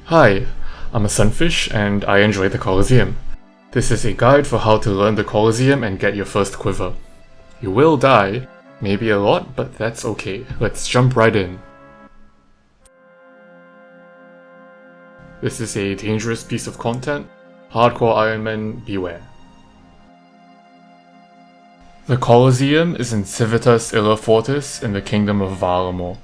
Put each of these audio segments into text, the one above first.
Hi, I'm a sunfish and I enjoy the Colosseum. This is a guide for how to learn the Colosseum and get your first quiver. You will die, maybe a lot, but that's okay. Let's jump right in. This is a dangerous piece of content. Hardcore Ironmen, beware. The Colosseum is in Civitas Illa Fortis in the Kingdom of Balamb.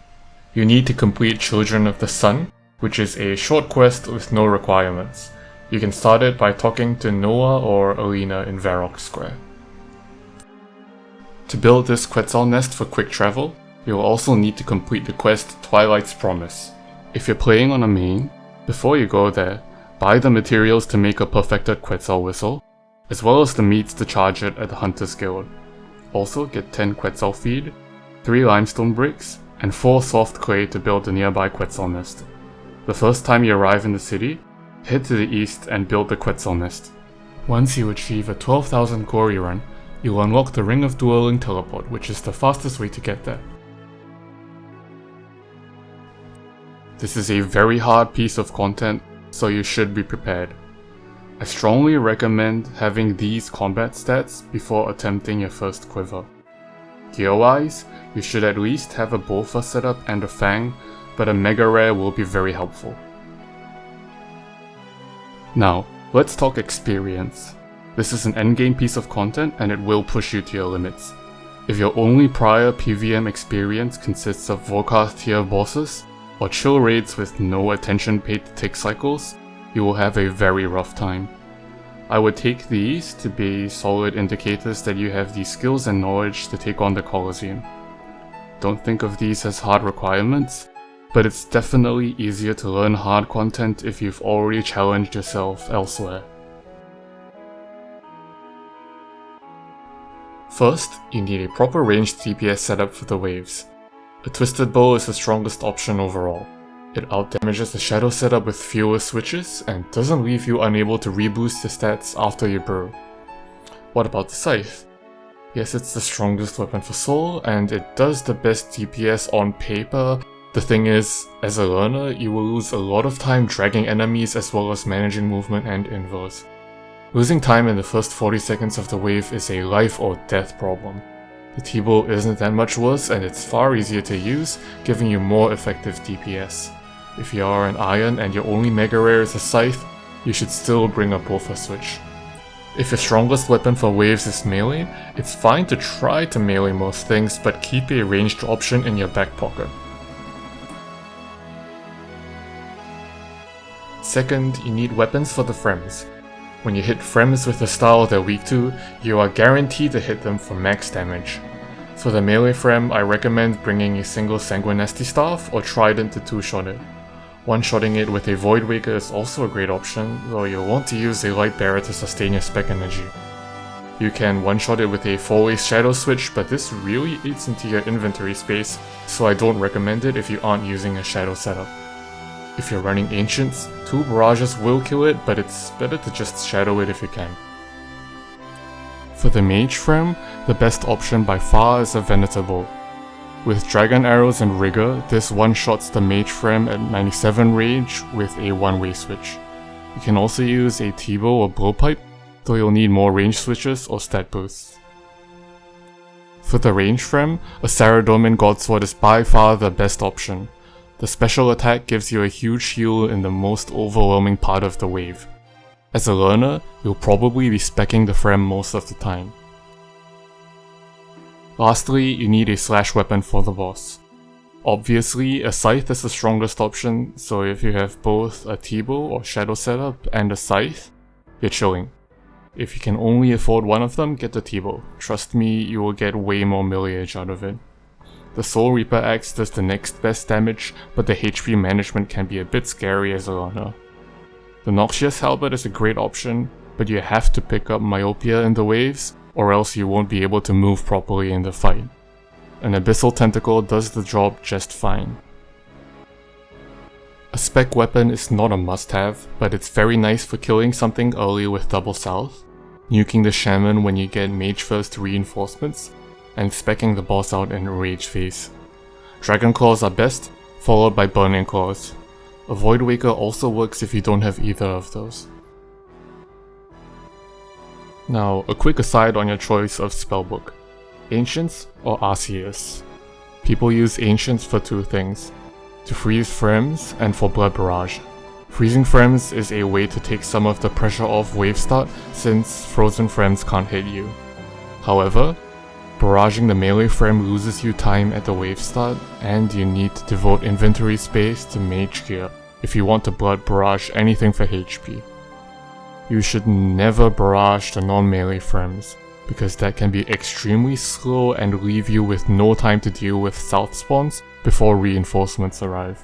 You need to complete Children of the Sun, which is a short quest with no requirements. You can start it by talking to Noah or Alina in Varrock Square. To build this Quetzal nest for quick travel, you will also need to complete the quest Twilight's Promise. If you're playing on a main, before you go there, buy the materials to make a perfected Quetzal whistle, as well as the meats to charge it at the Hunter's Guild. Also get 10 Quetzal feed, 3 limestone bricks, and 4 soft clay to build the nearby Quetzal nest. The first time you arrive in the city, head to the east and build the Quetzal nest. Once you achieve a 12,000 glory run, you'll unlock the Ring of Dueling teleport, which is the fastest way to get there. This is a very hard piece of content, so you should be prepared. I strongly recommend having these combat stats before attempting your first quiver. Gear-wise, you should at least have a Bolfa setup and a Fang, but a Mega Rare will be very helpful. Now, let's talk experience. This is an endgame piece of content and it will push you to your limits. If your only prior PVM experience consists of Volkarth tier bosses, or chill raids with no attention paid to tick cycles, you will have a very rough time. I would take these to be solid indicators that you have the skills and knowledge to take on the Colosseum. Don't think of these as hard requirements, but it's definitely easier to learn hard content if you've already challenged yourself elsewhere. First, you need a proper ranged DPS setup for the waves. A Twisted Bow is the strongest option overall. It outdamages the Shadow setup with fewer switches and doesn't leave you unable to reboost your stats after you burrow. What about the Scythe? Yes, it's the strongest weapon for Soul and it does the best DPS on paper. The thing is, as a learner, you will lose a lot of time dragging enemies as well as managing movement and invos. Losing time in the first 40 seconds of the wave is a life or death problem. The T-Bow isn't that much worse and it's far easier to use, giving you more effective DPS. If you are an Iron and your only Mega Rare is a Scythe, you should still bring a Bolfa switch. If your strongest weapon for waves is melee, it's fine to try to melee most things, but keep a ranged option in your back pocket. Second, you need weapons for the Frems. When you hit Frems with a style they're weak to, you are guaranteed to hit them for max damage. For the melee Frem, I recommend bringing a single Sanguinesti staff or Trident to two-shot it. One-shotting it with a Void Waker is also a great option, though you'll want to use a Light Bearer to sustain your spec energy. You can one-shot it with a 4-way Shadow switch, but this really eats into your inventory space, so I don't recommend it if you aren't using a Shadow setup. If you're running Ancients, 2 Barrages will kill it, but it's better to just Shadow it if you can. For the Mage Frem, the best option by far is a Venator Bow. With Dragon Arrows and Rigor, this one-shots the Mage Frem at 97 range with a one-way switch. You can also use a T-Bow or Blowpipe, though you'll need more range switches or stat boosts. For the range Frem, a Saradomin Godsword is by far the best option. The special attack gives you a huge heal in the most overwhelming part of the wave. As a learner, you'll probably be speccing the Frem most of the time. Lastly, you need a slash weapon for the boss. Obviously, a Scythe is the strongest option, so if you have both a T-Bow or Shadow setup and a Scythe, you're chilling. If you can only afford one of them, get the T-Bow. Trust me, you will get way more millage out of it. The Soul Reaper Axe does the next best damage, but the HP management can be a bit scary as a learner. The Noxious Halberd is a great option, but you have to pick up Myopia in the waves, or else you won't be able to move properly in the fight. An Abyssal Tentacle does the job just fine. A spec weapon is not a must-have, but it's very nice for killing something early with Double South, nuking the Shaman when you get Mage First reinforcements, and speccing the boss out in Rage phase. Dragon Claws are best, followed by Burning Claws. A Void Waker also works if you don't have either of those. Now, a quick aside on your choice of spellbook. Ancients or Arceus? People use Ancients for two things: to freeze frames and for Blood Barrage. Freezing frames is a way to take some of the pressure off wave start since frozen frames can't hit you. However, barraging the melee frame loses you time at the wave start, and you need to devote inventory space to mage gear if you want to blood barrage anything for HP. You should never barrage the non-melee frames, because that can be extremely slow and leave you with no time to deal with south spawns before reinforcements arrive.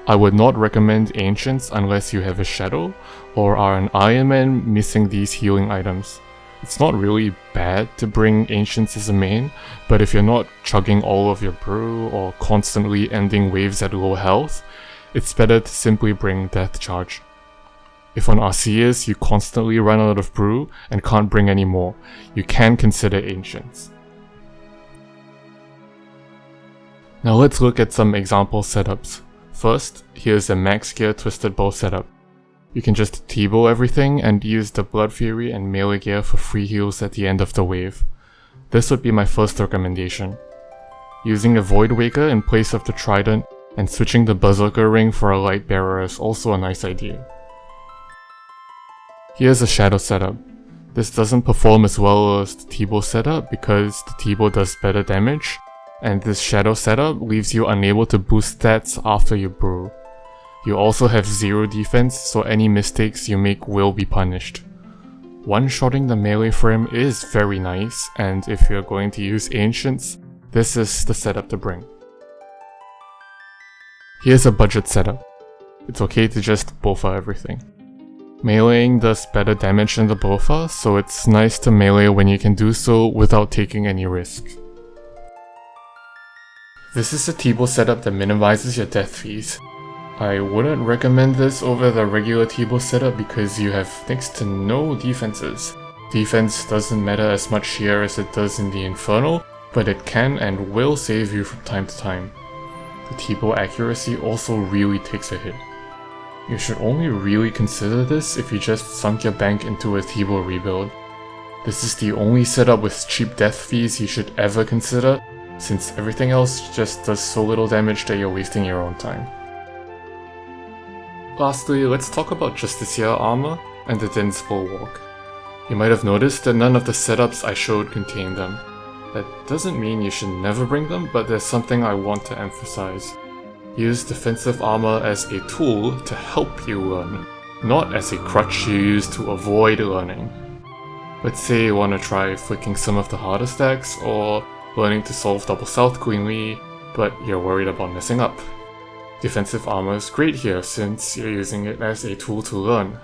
I would not recommend Ancients unless you have a Shadow, or are an Iron Man missing these healing items. It's not really bad to bring Ancients as a main, but if you're not chugging all of your brew or constantly ending waves at low health, it's better to simply bring Death Charge. If on Arceus you constantly run out of brew and can't bring any more, you can consider Ancients. Now let's look at some example setups. First, here's a max gear Twisted Bow setup. You can just T-bow everything and use the Blood Fury and melee gear for free heals at the end of the wave. This would be my first recommendation. Using a Void Waker in place of the Trident and switching the Berserker Ring for a Light Bearer is also a nice idea. Here's a Shadow setup. This doesn't perform as well as the T-bow setup because the T-bow does better damage, and this Shadow setup leaves you unable to boost stats after you brew. You also have 0 defense, so any mistakes you make will be punished. One-shotting the melee frame is very nice, and if you're going to use Ancients, this is the setup to bring. Here's a budget setup. It's okay to just Bofa everything. Meleeing does better damage than the Bofa, so it's nice to melee when you can do so without taking any risks. This is a T-bow setup that minimizes your death fees. I wouldn't recommend this over the regular T-bow setup because you have next to no defenses. Defense doesn't matter as much here as it does in the Infernal, but it can and will save you from time to time. The T-bow accuracy also really takes a hit. You should only really consider this if you just sunk your bank into a T-bow rebuild. This is the only setup with cheap death fees you should ever consider, since everything else just does so little damage that you're wasting your own time. Lastly, let's talk about Justiciar armor and the Dense Bulwark. You might have noticed that none of the setups I showed contain them. That doesn't mean you should never bring them, but there's something I want to emphasize. Use defensive armor as a tool to help you learn, not as a crutch you use to avoid learning. Let's say you want to try flicking some of the harder stacks, or learning to solve double south cleanly, but you're worried about messing up. Defensive armor is great here since you're using it as a tool to learn.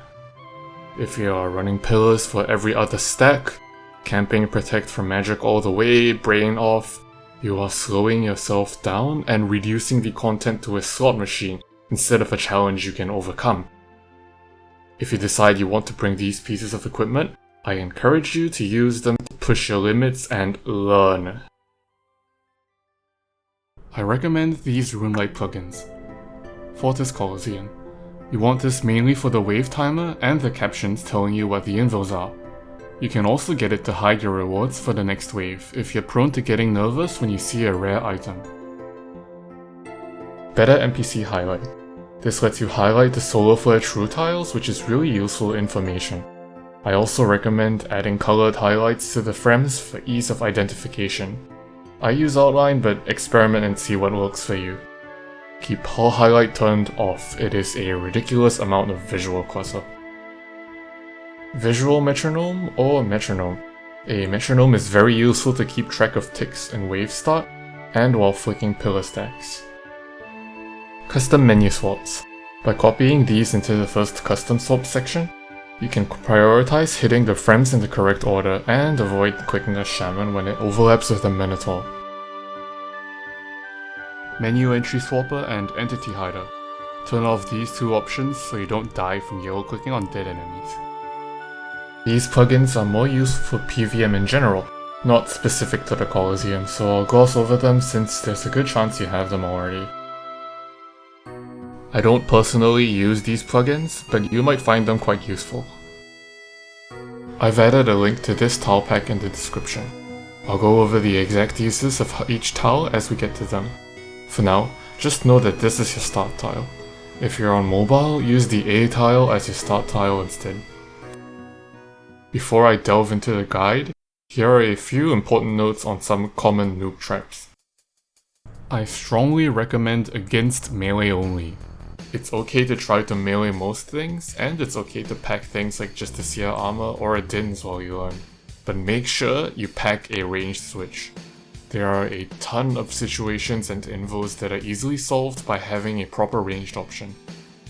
If you are running pillars for every other stack, camping protect from magic all the way, brain off, you are slowing yourself down and reducing the content to a slot machine instead of a challenge you can overcome. If you decide you want to bring these pieces of equipment, I encourage you to use them to push your limits and learn. I recommend these RuneLite plugins. Fortis Colosseum. You want this mainly for the wave timer and the captions telling you what the invos are. You can also get it to hide your rewards for the next wave if you're prone to getting nervous when you see a rare item. Better NPC Highlight. This lets you highlight the Solar Flare True tiles, which is really useful information. I also recommend adding colored highlights to the frames for ease of identification. I use Outline, but experiment and see what works for you. Keep Hull Highlight turned off, it is a ridiculous amount of visual clutter. Visual Metronome or Metronome. A metronome is very useful to keep track of ticks and wave start, and while flicking pillar stacks. Custom Menu Swaps. By copying these into the first custom swap section, you can prioritize hitting the frames in the correct order and avoid clicking a Shaman when it overlaps with a Minotaur. Menu Entry Swapper and Entity Hider. Turn off these two options so you don't die from yellow clicking on dead enemies. These plugins are more useful for PVM in general, not specific to the Colosseum, so I'll gloss over them since there's a good chance you have them already. I don't personally use these plugins, but you might find them quite useful. I've added a link to this tile pack in the description. I'll go over the exact uses of each tile as we get to them. For now, just know that this is your start tile. If you're on mobile, use the A tile as your start tile instead. Before I delve into the guide, here are a few important notes on some common noob traps. I strongly recommend against melee only. It's okay to try to melee most things, and it's okay to pack things like Justiciar armor or a Dins while you learn. But make sure you pack a ranged switch. There are a ton of situations and invos that are easily solved by having a proper ranged option.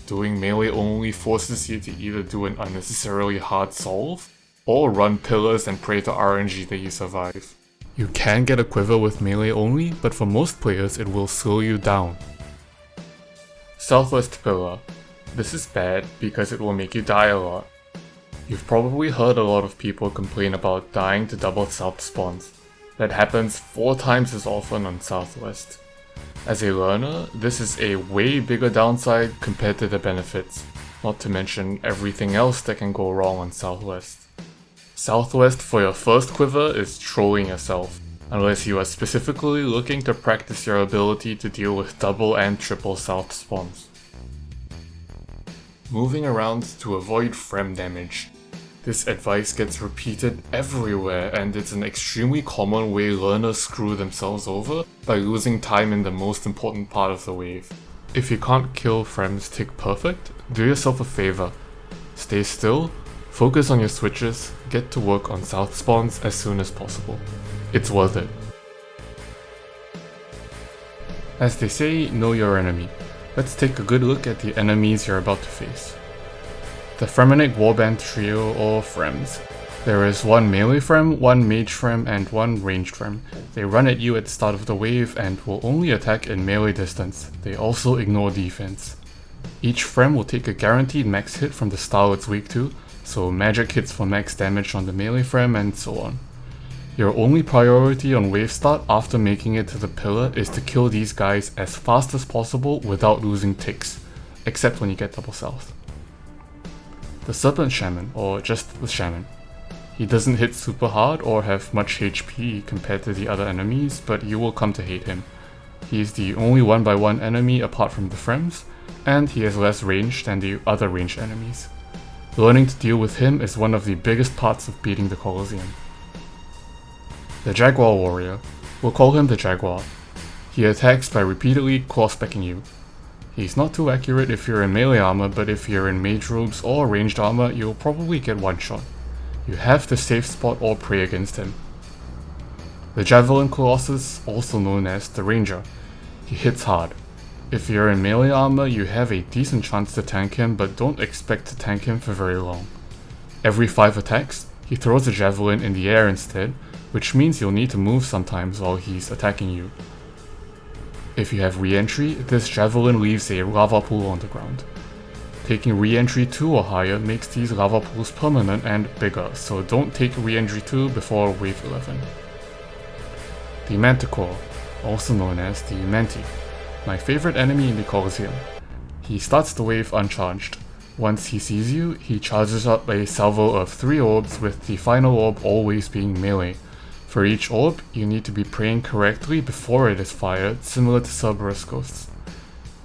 Doing melee only forces you to either do an unnecessarily hard solve, or run pillars and pray to RNG that you survive. You can get a Quiver with melee only, but for most players it will slow you down. Southwest Pillar. This is bad because it will make you die a lot. You've probably heard a lot of people complain about dying to double south spawns. That happens 4 times as often on Southwest. As a learner, this is a way bigger downside compared to the benefits, not to mention everything else that can go wrong on Southwest. Southwest for your first Quiver is trolling yourself, unless you are specifically looking to practice your ability to deal with double and triple south spawns. Moving around to avoid frem damage. This advice gets repeated everywhere, and it's an extremely common way learners screw themselves over by losing time in the most important part of the wave. If you can't kill frems tick perfect, do yourself a favor. Stay still, focus on your switches, get to work on south spawns as soon as possible. It's worth it. As they say, know your enemy. Let's take a good look at the enemies you're about to face. The Fremennik Warband Trio, or Frems. There is one melee Frem, one mage Frem, and one ranged Frem. They run at you at the start of the wave and will only attack in melee distance. They also ignore defense. Each Frem will take a guaranteed max hit from the style it's weak to, so magic hits for max damage on the melee Frem and so on. Your only priority on wave start after making it to the pillar is to kill these guys as fast as possible without losing ticks, except when you get double south. The Serpent Shaman, or just the Shaman. He doesn't hit super hard or have much HP compared to the other enemies, but you will come to hate him. He is the only 1x1 enemy apart from the Frems, and he has less range than the other ranged enemies. Learning to deal with him is one of the biggest parts of beating the Colosseum. The Jaguar Warrior. We'll call him the Jaguar. He attacks by repeatedly claw-specking you. He's not too accurate if you're in melee armor, but if you're in mage robes or ranged armor, you'll probably get one shot. You have to safe spot or pray against him. The Javelin Colossus, also known as the Ranger. He hits hard. If you're in melee armor, you have a decent chance to tank him, but don't expect to tank him for very long. Every 5 attacks, he throws a javelin in the air instead, which means you'll need to move sometimes while he's attacking you. If you have re-entry, this javelin leaves a lava pool on the ground. Taking re-entry 2 or higher makes these lava pools permanent and bigger, so don't take re-entry 2 before wave 11. The Manticore, also known as the Manti. My favorite enemy in the Colosseum. He starts the wave uncharged. Once he sees you, he charges up a salvo of 3 orbs, with the final orb always being melee. For each orb, you need to be praying correctly before it is fired, similar to Cerberus Ghosts.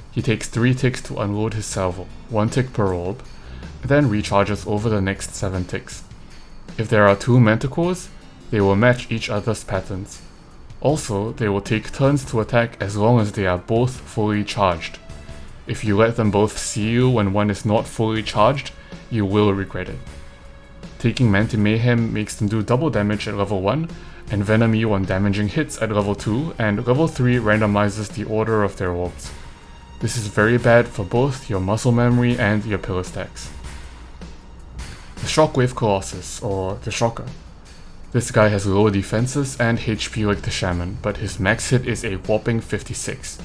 He takes 3 ticks to unload his salvo, 1 tick per orb, then recharges over the next 7 ticks. If there are 2 Manticores, they will match each other's patterns. Also, they will take turns to attack as long as they are both fully charged. If you let them both see you when one is not fully charged, you will regret it. Taking Manti Mayhem makes them do double damage at level 1, and venom you on damaging hits at level 2, and level 3 randomizes the order of their orbs. This is very bad for both your muscle memory and your pillar stacks. The Shockwave Colossus, or the Shocker. This guy has lower defenses and HP like the Shaman, but his max hit is a whopping 56.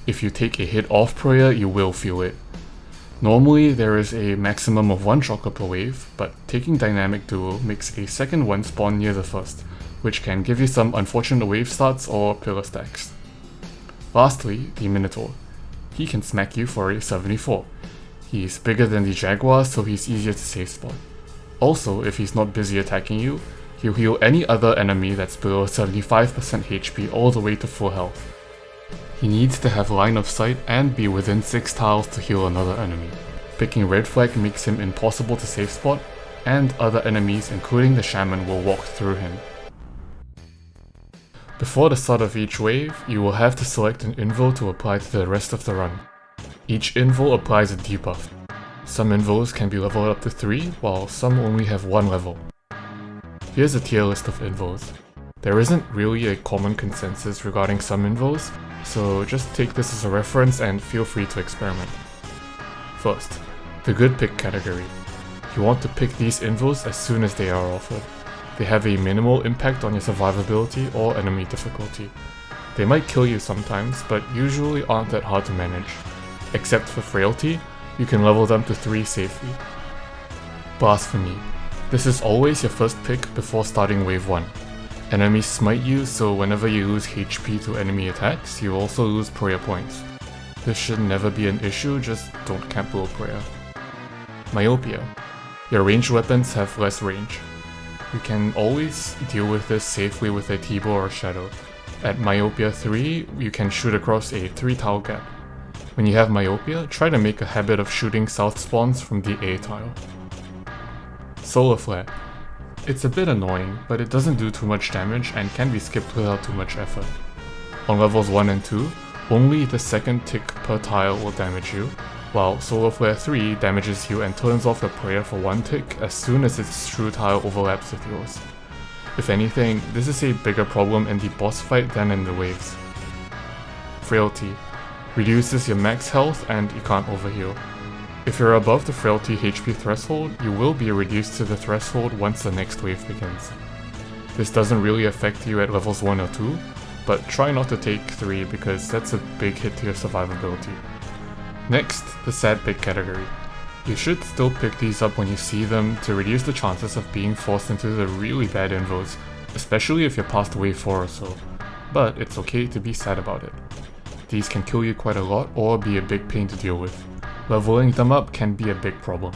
If you take a hit off prayer, you will feel it. Normally there is a maximum of 1 Shocker per wave, but taking Dynamic Duo makes a second one spawn near the first, which can give you some unfortunate wave starts or pillar stacks. Lastly, the Minotaur. he can smack you for a 74. He's bigger than the Jaguar, so he's easier to safe spot. Also, if he's not busy attacking you, he'll heal any other enemy that's below 75% HP all the way to full health. He needs to have line of sight and be within 6 tiles to heal another enemy. Picking red flag makes him impossible to safe spot, and other enemies including the Shaman will walk through him. Before the start of each wave, you will have to select an Invo to apply to the rest of the run. Each Invo applies a debuff. Some Invos can be leveled up to 3, while some only have 1 level. Here's a tier list of Invos. There isn't really a common consensus regarding some Invos, so just take this as a reference and feel free to experiment. First, the good pick category. You want to pick these Invos as soon as they are offered. They have a minimal impact on your survivability or enemy difficulty. They might kill you sometimes, but usually aren't that hard to manage. Except for Frailty, you can level them to 3 safely. Blasphemy. This is always your first pick before starting wave 1. Enemies smite you, so whenever you lose HP to enemy attacks, you also lose prayer points. This should never be an issue, just don't camp below prayer. Myopia. Your ranged weapons have less range. You can always deal with this safely with a T-bow or Shadow. At Myopia 3, you can shoot across a 3 tile gap. When you have Myopia, try to make a habit of shooting south spawns from the A tile. Solar Flare. It's a bit annoying, but it doesn't do too much damage and can be skipped without too much effort. On levels 1 and 2, only the second tick per tile will damage you, while Solar Flare 3 damages you and turns off your prayer for 1 tick as soon as its true tile overlaps with yours. If anything, this is a bigger problem in the boss fight than in the waves. Frailty. Reduces your max health and you can't overheal. If you're above the Frailty HP threshold, you will be reduced to the threshold once the next wave begins. This doesn't really affect you at levels 1 or 2, but try not to take 3 because that's a big hit to your survivability. Next, the sad pick category. You should still pick these up when you see them to reduce the chances of being forced into the really bad invos, especially if you're past wave 4 or so, but it's okay to be sad about it. These can kill you quite a lot or be a big pain to deal with. Leveling them up can be a big problem.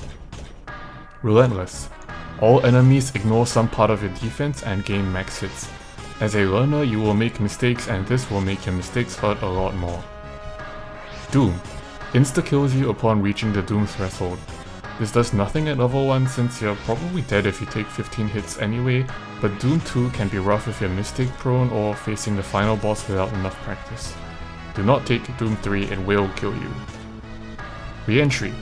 Relentless. All enemies ignore some part of your defense and gain max hits. As a learner, you will make mistakes and this will make your mistakes hurt a lot more. Doom. Insta-kills you upon reaching the Doom threshold. This does nothing at level 1 since you're probably dead if you take 15 hits anyway, but Doom 2 can be rough if you're mistake prone or facing the final boss without enough practice. Do not take Doom 3, it will kill you. Re-entry.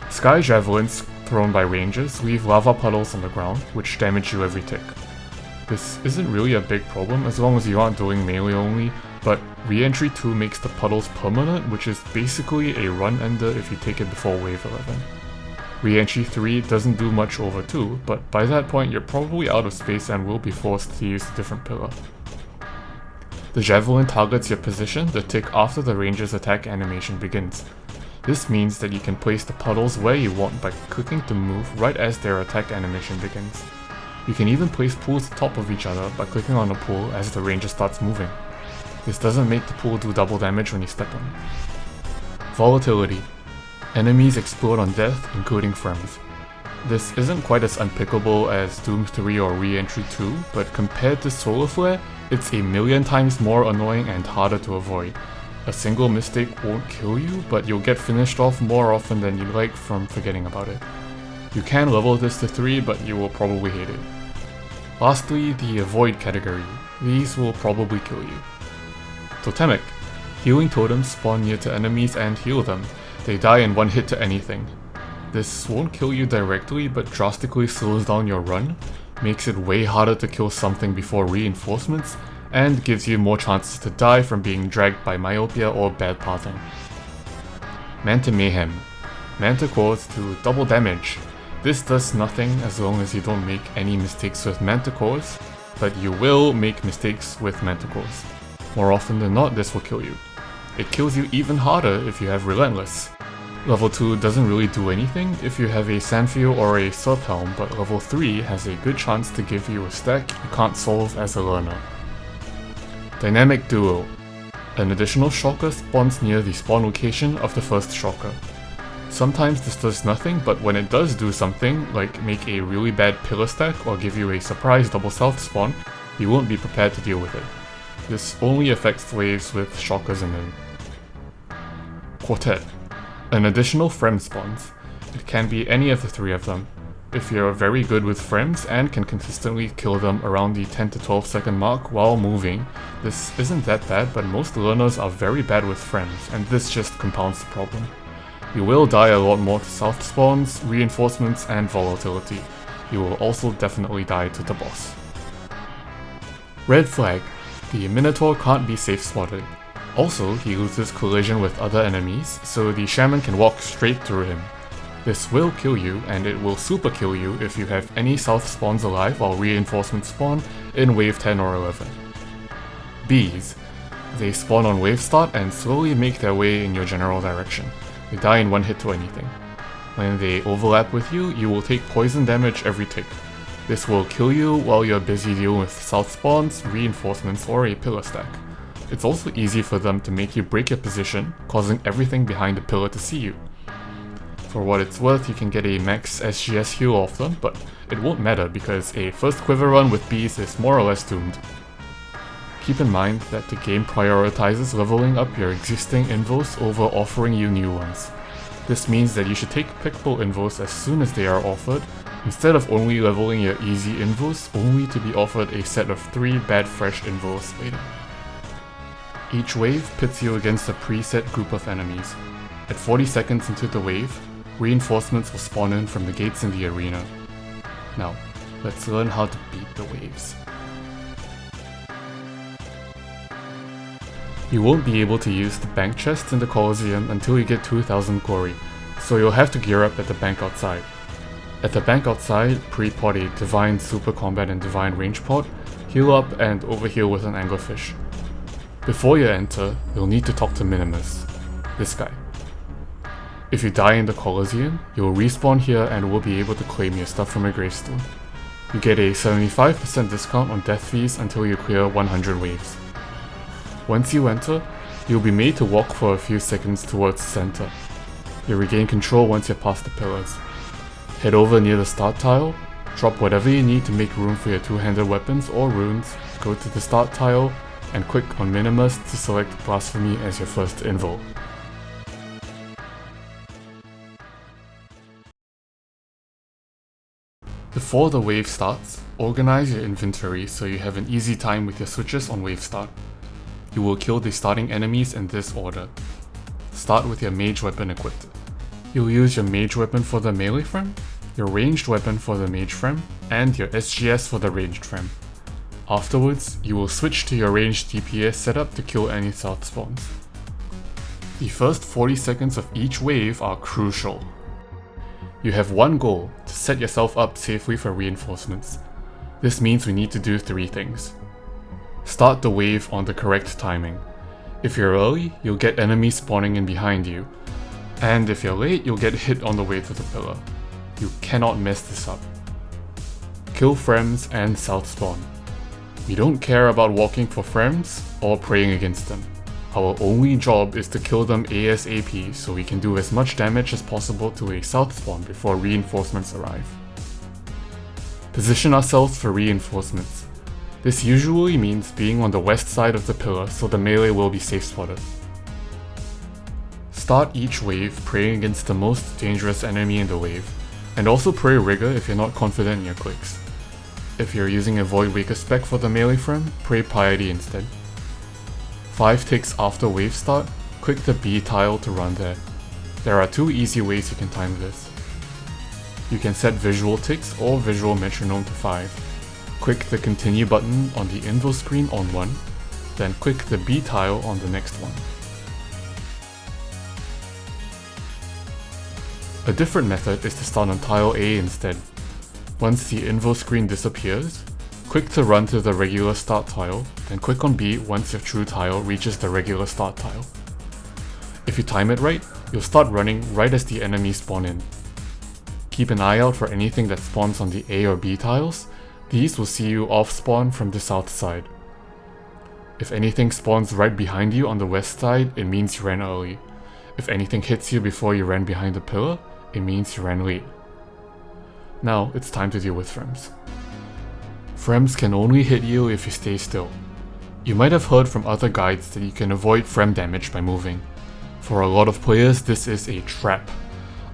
Sky javelins thrown by rangers leave lava puddles on the ground, which damage you every tick. This isn't really a big problem as long as you aren't doing melee only, but Re-entry 2 makes the puddles permanent, which is basically a run ender if you take it before wave 11. Re-entry 3 doesn't do much over 2, but by that point you're probably out of space and will be forced to use a different pillar. The javelin targets your position the tick after the ranger's attack animation begins. This means that you can place the puddles where you want by clicking to move right as their attack animation begins. You can even place pools on top of each other by clicking on a pool as the ranger starts moving. This doesn't make the pool do double damage when you step on it. Volatility. Enemies explode on death, including frames. This isn't quite as unpickable as Doom 3 or Re-entry 2, but compared to Solar Flare, it's a million times more annoying and harder to avoid. A single mistake won't kill you, but you'll get finished off more often than you'd like from forgetting about it. You can level this to 3, but you will probably hate it. Lastly, the Avoid category. These will probably kill you. Totemic. Healing totems spawn near to enemies and heal them. They die in 1 hit to anything. This won't kill you directly, but drastically slows down your run, makes it way harder to kill something before reinforcements, and gives you more chances to die from being dragged by myopia or bad pathing. Manta Mayhem. Manta cores to double damage. This does nothing as long as you don't make any mistakes with Manta cores, but you will make mistakes with Manta cores. More often than not, this will kill you. It kills you even harder if you have Relentless. Level 2 doesn't really do anything if you have a Sanfio or a Serp Helm, but level 3 has a good chance to give you a stack you can't solve as a learner. Dynamic Duo. An additional shulker spawns near the spawn location of the first shulker. Sometimes this does nothing, but when it does do something, like make a really bad pillar stack or give you a surprise double south spawn, you won't be prepared to deal with it. This only affects waves with shulkers in them. Quartet. An additional frem spawns. It can be any of the three of them. If you're very good with frames and can consistently kill them around the 10 to 12 second mark while moving, this isn't that bad, but most learners are very bad with frames, and this just compounds the problem. You will die a lot more to south spawns, reinforcements, and volatility. You will also definitely die to the boss. Red flag. The Minotaur can't be safe spotted. Also, he loses collision with other enemies, so the Shaman can walk straight through him. This will kill you, and it will super kill you if you have any south spawns alive while reinforcements spawn in wave 10 or 11. Bees. They spawn on wave start and slowly make their way in your general direction. They die in one hit to anything. When they overlap with you, you will take poison damage every tick. This will kill you while you're busy dealing with south spawns, reinforcements, or a pillar stack. It's also easy for them to make you break your position, causing everything behind the pillar to see you. For what it's worth, you can get a max SGS heal off them, but it won't matter because a first Quiver run with bees is more or less doomed. Keep in mind that the game prioritizes leveling up your existing Invos over offering you new ones. This means that you should take pickable Invos as soon as they are offered, instead of only leveling your easy Invos only to be offered a set of 3 bad fresh Invos later. Each wave pits you against a preset group of enemies. At 40 seconds into the wave, reinforcements will spawn in from the gates in the arena. Now, let's learn how to beat the waves. You won't be able to use the bank chest in the Colosseum until you get 2000 glory, so you'll have to gear up at the bank outside. At the bank outside, pre-pot a Divine Super Combat and Divine Range pot, heal up and overheal with an Anglerfish. Before you enter, you'll need to talk to Minimus, this guy. If you die in the Colosseum, you'll respawn here and will be able to claim your stuff from your gravestone. You get a 75% discount on death fees until you clear 100 waves. Once you enter, you'll be made to walk for a few seconds towards the center. You regain control once you're past the pillars. Head over near the start tile, drop whatever you need to make room for your two-handed weapons or runes, go to the start tile, and click on Minimus to select Blasphemy as your first invo. Before the wave starts, organize your inventory so you have an easy time with your switches on wave start. You will kill the starting enemies in this order. Start with your mage weapon equipped. You'll use your mage weapon for the melee frame, your ranged weapon for the mage frame, and your SGS for the ranged frame. Afterwards, you will switch to your ranged DPS setup to kill any south spawns. The first 40 seconds of each wave are crucial. You have one goal, to set yourself up safely for reinforcements. This means we need to do 3 things. Start the wave on the correct timing. If you're early, you'll get enemies spawning in behind you, and if you're late, you'll get hit on the way to the pillar. You cannot mess this up. Kill frames and south spawn. We don't care about walking for frames or praying against them. Our only job is to kill them ASAP so we can do as much damage as possible to a south spawn before reinforcements arrive. Position ourselves for reinforcements. This usually means being on the west side of the pillar so the melee will be safe spotted. Start each wave praying against the most dangerous enemy in the wave, and also pray Rigor if you're not confident in your clicks. If you're using a Void Waker spec for the melee frame, pray Piety instead. 5 ticks after wave start, click the B tile to run there. There are 2 easy ways you can time this. You can set visual ticks or visual metronome to 5. Click the continue button on the info screen on one, then click the B tile on the next one. A different method is to start on tile A instead. Once the info screen disappears, click to run to the regular start tile, then click on B once your true tile reaches the regular start tile. If you time it right, you'll start running right as the enemies spawn in. Keep an eye out for anything that spawns on the A or B tiles. These will see you off spawn from the south side. If anything spawns right behind you on the west side, it means you ran early. If anything hits you before you ran behind the pillar, it means you ran late. Now, it's time to deal with Frems. Frems can only hit you if you stay still. You might have heard from other guides that you can avoid Frem damage by moving. For a lot of players, this is a trap.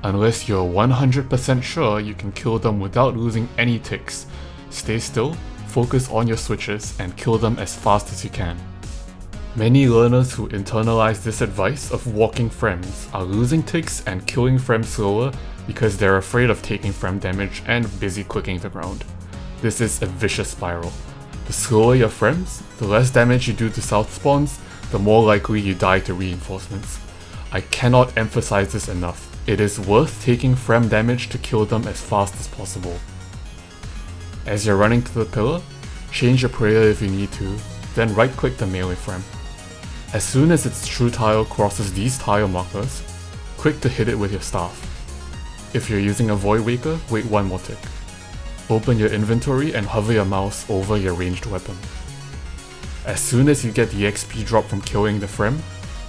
Unless you're 100% sure you can kill them without losing any ticks, stay still, focus on your switches, and kill them as fast as you can. Many learners who internalize this advice of walking Frems are losing ticks and killing Frems slower because they're afraid of taking Frem damage and busy clicking the ground. This is a vicious spiral. The slower your Frems, the less damage you do to south spawns, the more likely you die to reinforcements. I cannot emphasize this enough. It is worth taking Frem damage to kill them as fast as possible. As you're running to the pillar, change your prayer if you need to, then right click the melee Frem. As soon as its true tile crosses these tile markers, click to hit it with your staff. If you're using a Void Waker, wait one more tick. Open your inventory and hover your mouse over your ranged weapon. As soon as you get the XP drop from killing the Frem,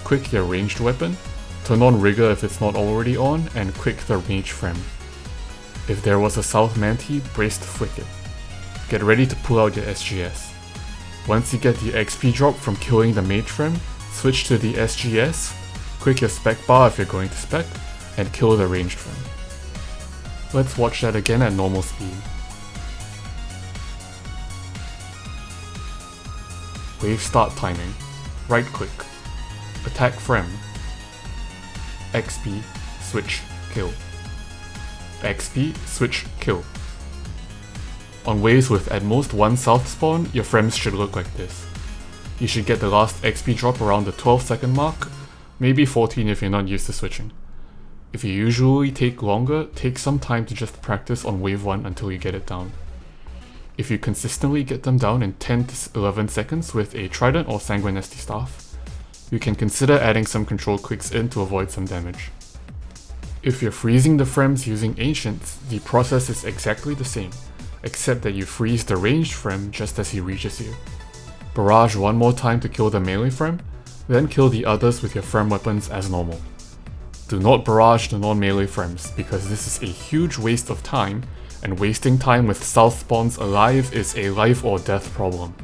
click your ranged weapon, turn on Rigor if it's not already on, and click the Mage Frem. If there was a South Manti, brace to flick it. Get ready to pull out your SGS. Once you get the XP drop from killing the Mage Frem, switch to the SGS, click your spec bar if you're going to spec, and kill the ranged Frem. Let's watch that again at normal speed. Wave start timing. Right click. Attack Frem. XP, switch, kill. XP, switch, kill. On waves with at most one south spawn, your Frems should look like this. You should get the last XP drop around the 12-second mark, maybe 14 if you're not used to switching. If you usually take longer, take some time to just practice on wave 1 until you get it down. If you consistently get them down in 10 to 11 seconds with a Trident or Sanguinesti staff, you can consider adding some control clicks in to avoid some damage. If you're freezing the Frems using Ancients, the process is exactly the same, except that you freeze the ranged Frem just as he reaches you. Barrage one more time to kill the melee Frem, then kill the others with your Frem weapons as normal. Do not barrage the non-melee Frems, because this is a huge waste of time, and wasting time with south spawns alive is a life or death problem.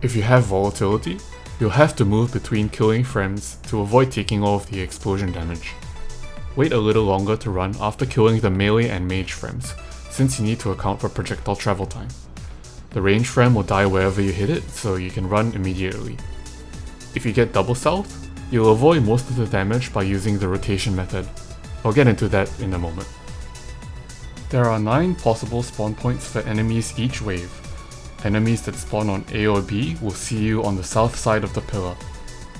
If you have volatility, you'll have to move between killing Frems to avoid taking all of the explosion damage. Wait a little longer to run after killing the melee and mage Frems, since you need to account for projectile travel time. The ranged Frem will die wherever you hit it, so you can run immediately. If you get double south, you'll avoid most of the damage by using the rotation method. I'll get into that in a moment. There are 9 possible spawn points for enemies each wave. Enemies that spawn on A or B will see you on the south side of the pillar.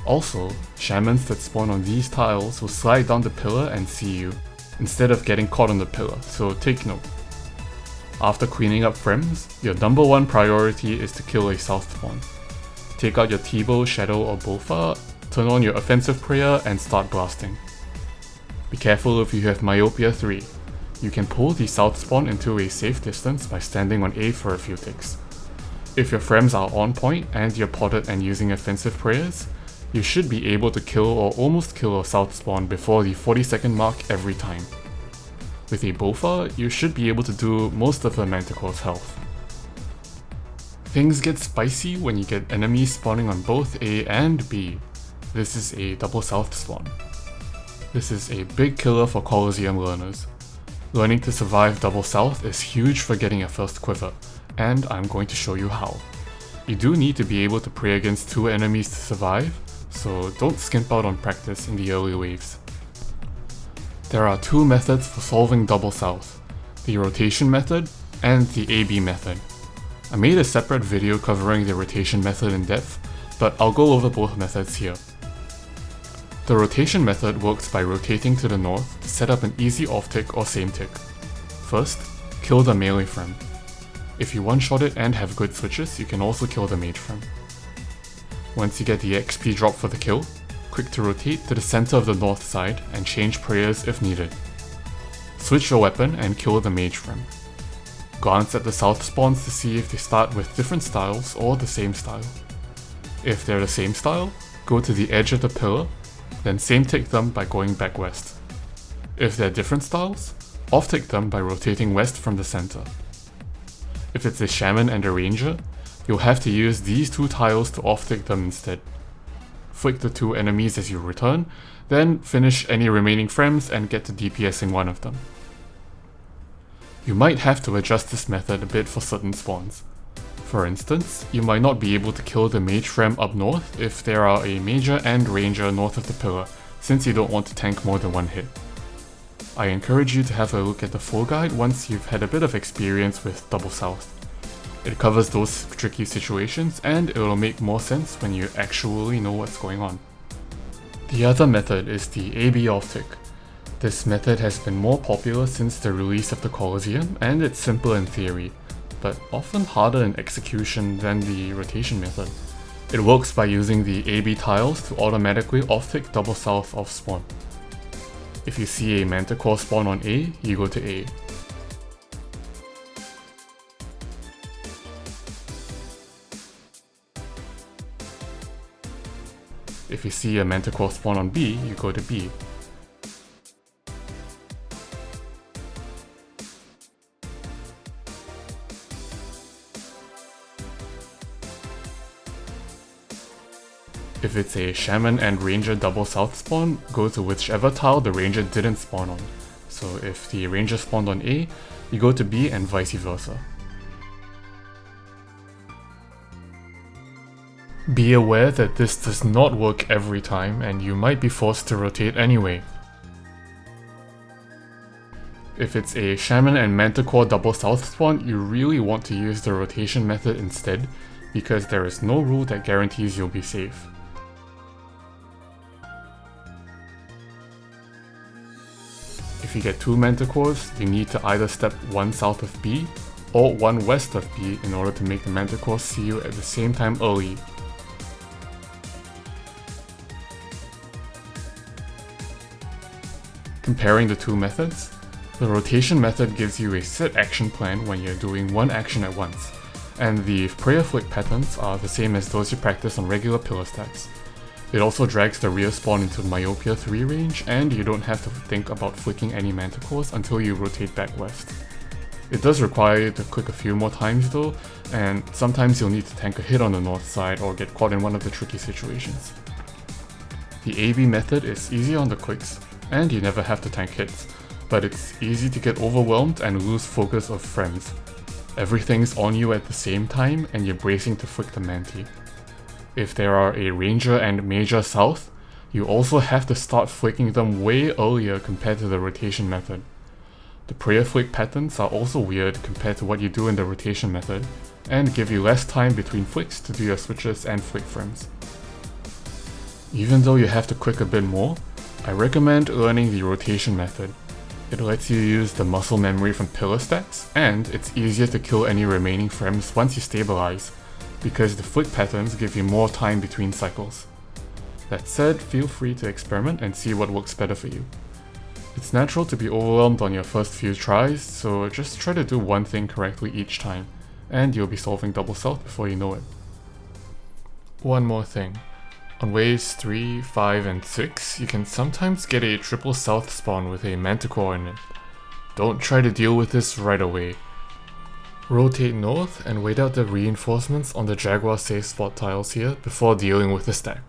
Also, shamans that spawn on these tiles will slide down the pillar and see you, instead of getting caught on the pillar, so take note. After cleaning up Frems, your number 1 priority is to kill a south spawn. Take out your T-bow, Shadow or Bofa, turn on your offensive prayer and start blasting. Be careful if you have Myopia 3. You can pull the south spawn into a safe distance by standing on A for a few ticks. If your Frems are on point and you're potted and using offensive prayers, you should be able to kill or almost kill a south spawn before the 40-second mark every time. With a Bofa, you should be able to do most of the Manticore's health. Things get spicy when you get enemies spawning on both A and B. This is a double south spawn. This is a big killer for Colosseum learners. Learning to survive double south is huge for getting your first Quiver, and I'm going to show you how. You do need to be able to pray against 2 enemies to survive, so don't skimp out on practice in the early waves. There are 2 methods for solving double south, the rotation method and the AB method. I made a separate video covering the rotation method in depth, but I'll go over both methods here. The rotation method works by rotating to the north to set up an easy off tick or same tick. First, kill the melee Frem. If you one-shot it and have good switches, you can also kill the mage Frem. Once you get the XP drop for the kill, click to rotate to the center of the north side and change prayers if needed. Switch your weapon and kill the mage Frem. Glance at the south spawns to see if they start with different styles or the same style. If they're the same style, go to the edge of the pillar, then same tick them by going back west. If they're different styles, off tick them by rotating west from the center. If it's a shaman and a ranger, you'll have to use these two tiles to off tick them instead. Flick the two enemies as you return, then finish any remaining frames and get to DPSing one of them. You might have to adjust this method a bit for certain spawns. For instance, you might not be able to kill the mage frame up north if there are a major and ranger north of the pillar, since you don't want to tank more than one hit. I encourage you to have a look at the full guide once you've had a bit of experience with double south. It covers those tricky situations and it will make more sense when you actually know what's going on. The other method is the AB off tick. This method has been more popular since the release of the Colosseum and it's simple in theory, but often harder in execution than the rotation method. It works by using the AB tiles to automatically off tick double south off spawn. If you see a manticore spawn on A, you go to A. If you see a manticore spawn on B, you go to B. If it's a shaman and ranger double south spawn, go to whichever tile the ranger didn't spawn on. So if the ranger spawned on A, you go to B and vice versa. Be aware that this does not work every time and you might be forced to rotate anyway. If it's a shaman and manticore double south spawn, you really want to use the rotation method instead, because there is no rule that guarantees you'll be safe. If you get two manticores, you need to either step one south of B or one west of B in order to make the manticore see you at the same time early. Comparing the two methods, the rotation method gives you a set action plan when you're doing one action at once, and the prayer flick patterns are the same as those you practice on regular pillar stacks. It also drags the rear spawn into Myopia 3 range, and you don't have to think about flicking any manticores until you rotate back west. It does require you to click a few more times though, and sometimes you'll need to tank a hit on the north side or get caught in one of the tricky situations. The AB method is easy on the clicks, and you never have to tank hits, but it's easy to get overwhelmed and lose focus of frames. Everything's on you at the same time and you're bracing to flick the manti. If there are a ranger and major south, you also have to start flicking them way earlier compared to the rotation method. The prayer flick patterns are also weird compared to what you do in the rotation method, and give you less time between flicks to do your switches and flick frames. Even though you have to click a bit more, I recommend learning the rotation method. It lets you use the muscle memory from pillar stacks, and it's easier to kill any remaining frames once you stabilize, because the flick patterns give you more time between cycles. That said, feel free to experiment and see what works better for you. It's natural to be overwhelmed on your first few tries, so just try to do one thing correctly each time, and you'll be solving double south before you know it. One more thing. On waves 3, 5, and 6, you can sometimes get a triple south spawn with a manticore in it. Don't try to deal with this right away. Rotate north and wait out the reinforcements on the Jaguar safe spot tiles here before dealing with the stack.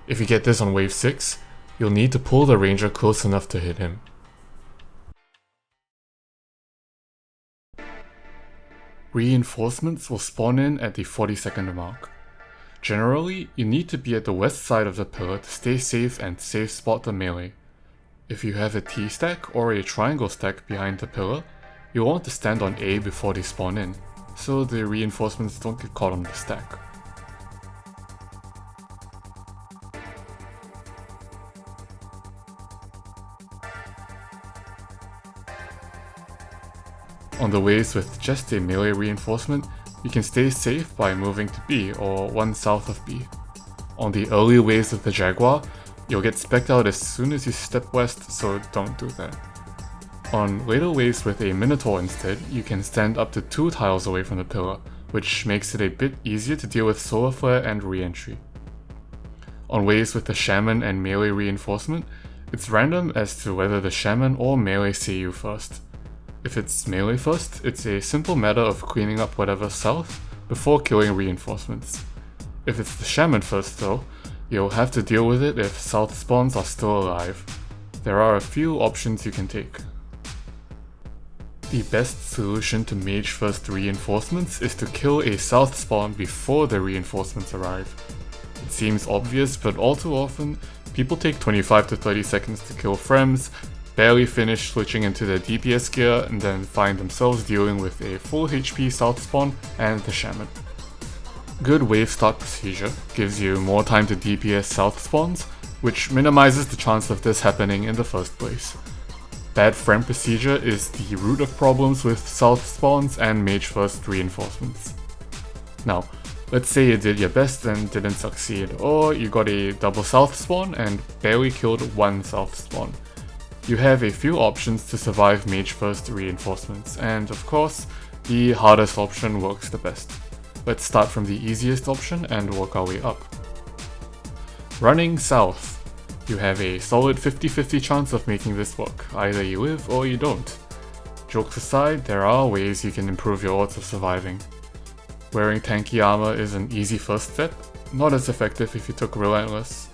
If you get this on wave 6, you'll need to pull the ranger close enough to hit him. Reinforcements will spawn in at the 40-second mark. Generally, you need to be at the west side of the pillar to stay safe and safe spot the melee. If you have a T stack or a triangle stack behind the pillar, you'll want to stand on A before they spawn in, so the reinforcements don't get caught on the stack. On the waves with just a melee reinforcement, you can stay safe by moving to B or one south of B. On the early waves of the Jaguar, you'll get specced out as soon as you step west, so don't do that. On later waves with a Minotaur instead, you can stand up to 2 tiles away from the pillar, which makes it a bit easier to deal with solar flare and re-entry. On waves with the shaman and melee reinforcement, it's random as to whether the shaman or melee see you first. If it's melee first, it's a simple matter of cleaning up whatever's south before killing reinforcements. If it's the shaman first though, you'll have to deal with it if south spawns are still alive. There are a few options you can take. The best solution to mage first reinforcements is to kill a south spawn before the reinforcements arrive. It seems obvious, but all too often, people take 25 to 30 seconds to kill Frems, barely finish switching into their DPS gear, and then find themselves dealing with a full HP south spawn and the shaman. Good wave start procedure gives you more time to DPS south spawns, which minimizes the chance of this happening in the first place. Bad frame procedure is the root of problems with south spawns and mage first reinforcements. Now, let's say you did your best and didn't succeed, or you got a double south spawn and barely killed one south spawn. You have a few options to survive mage first reinforcements, and of course, the hardest option works the best. Let's start from the easiest option and work our way up. Running south. You have a solid 50-50 chance of making this work, either you live or you don't. Jokes aside, there are ways you can improve your odds of surviving. Wearing tanky armor is an easy first step, not as effective if you took Relentless.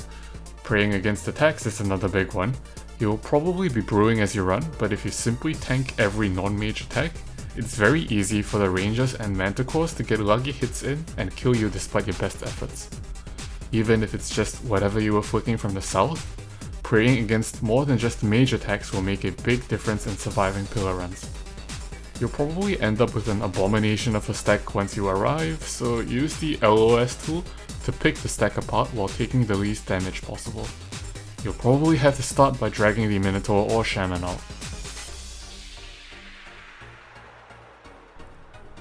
Praying against attacks is another big one. You'll probably be brewing as you run, but if you simply tank every non-mage attack, it's very easy for the rangers and manticores to get lucky hits in and kill you despite your best efforts. Even if it's just whatever you were flicking from the south, praying against more than just mage attacks will make a big difference in surviving pillar runs. You'll probably end up with an abomination of a stack once you arrive, so use the LOS tool to pick the stack apart while taking the least damage possible. You'll probably have to start by dragging the Minotaur or Shaman out.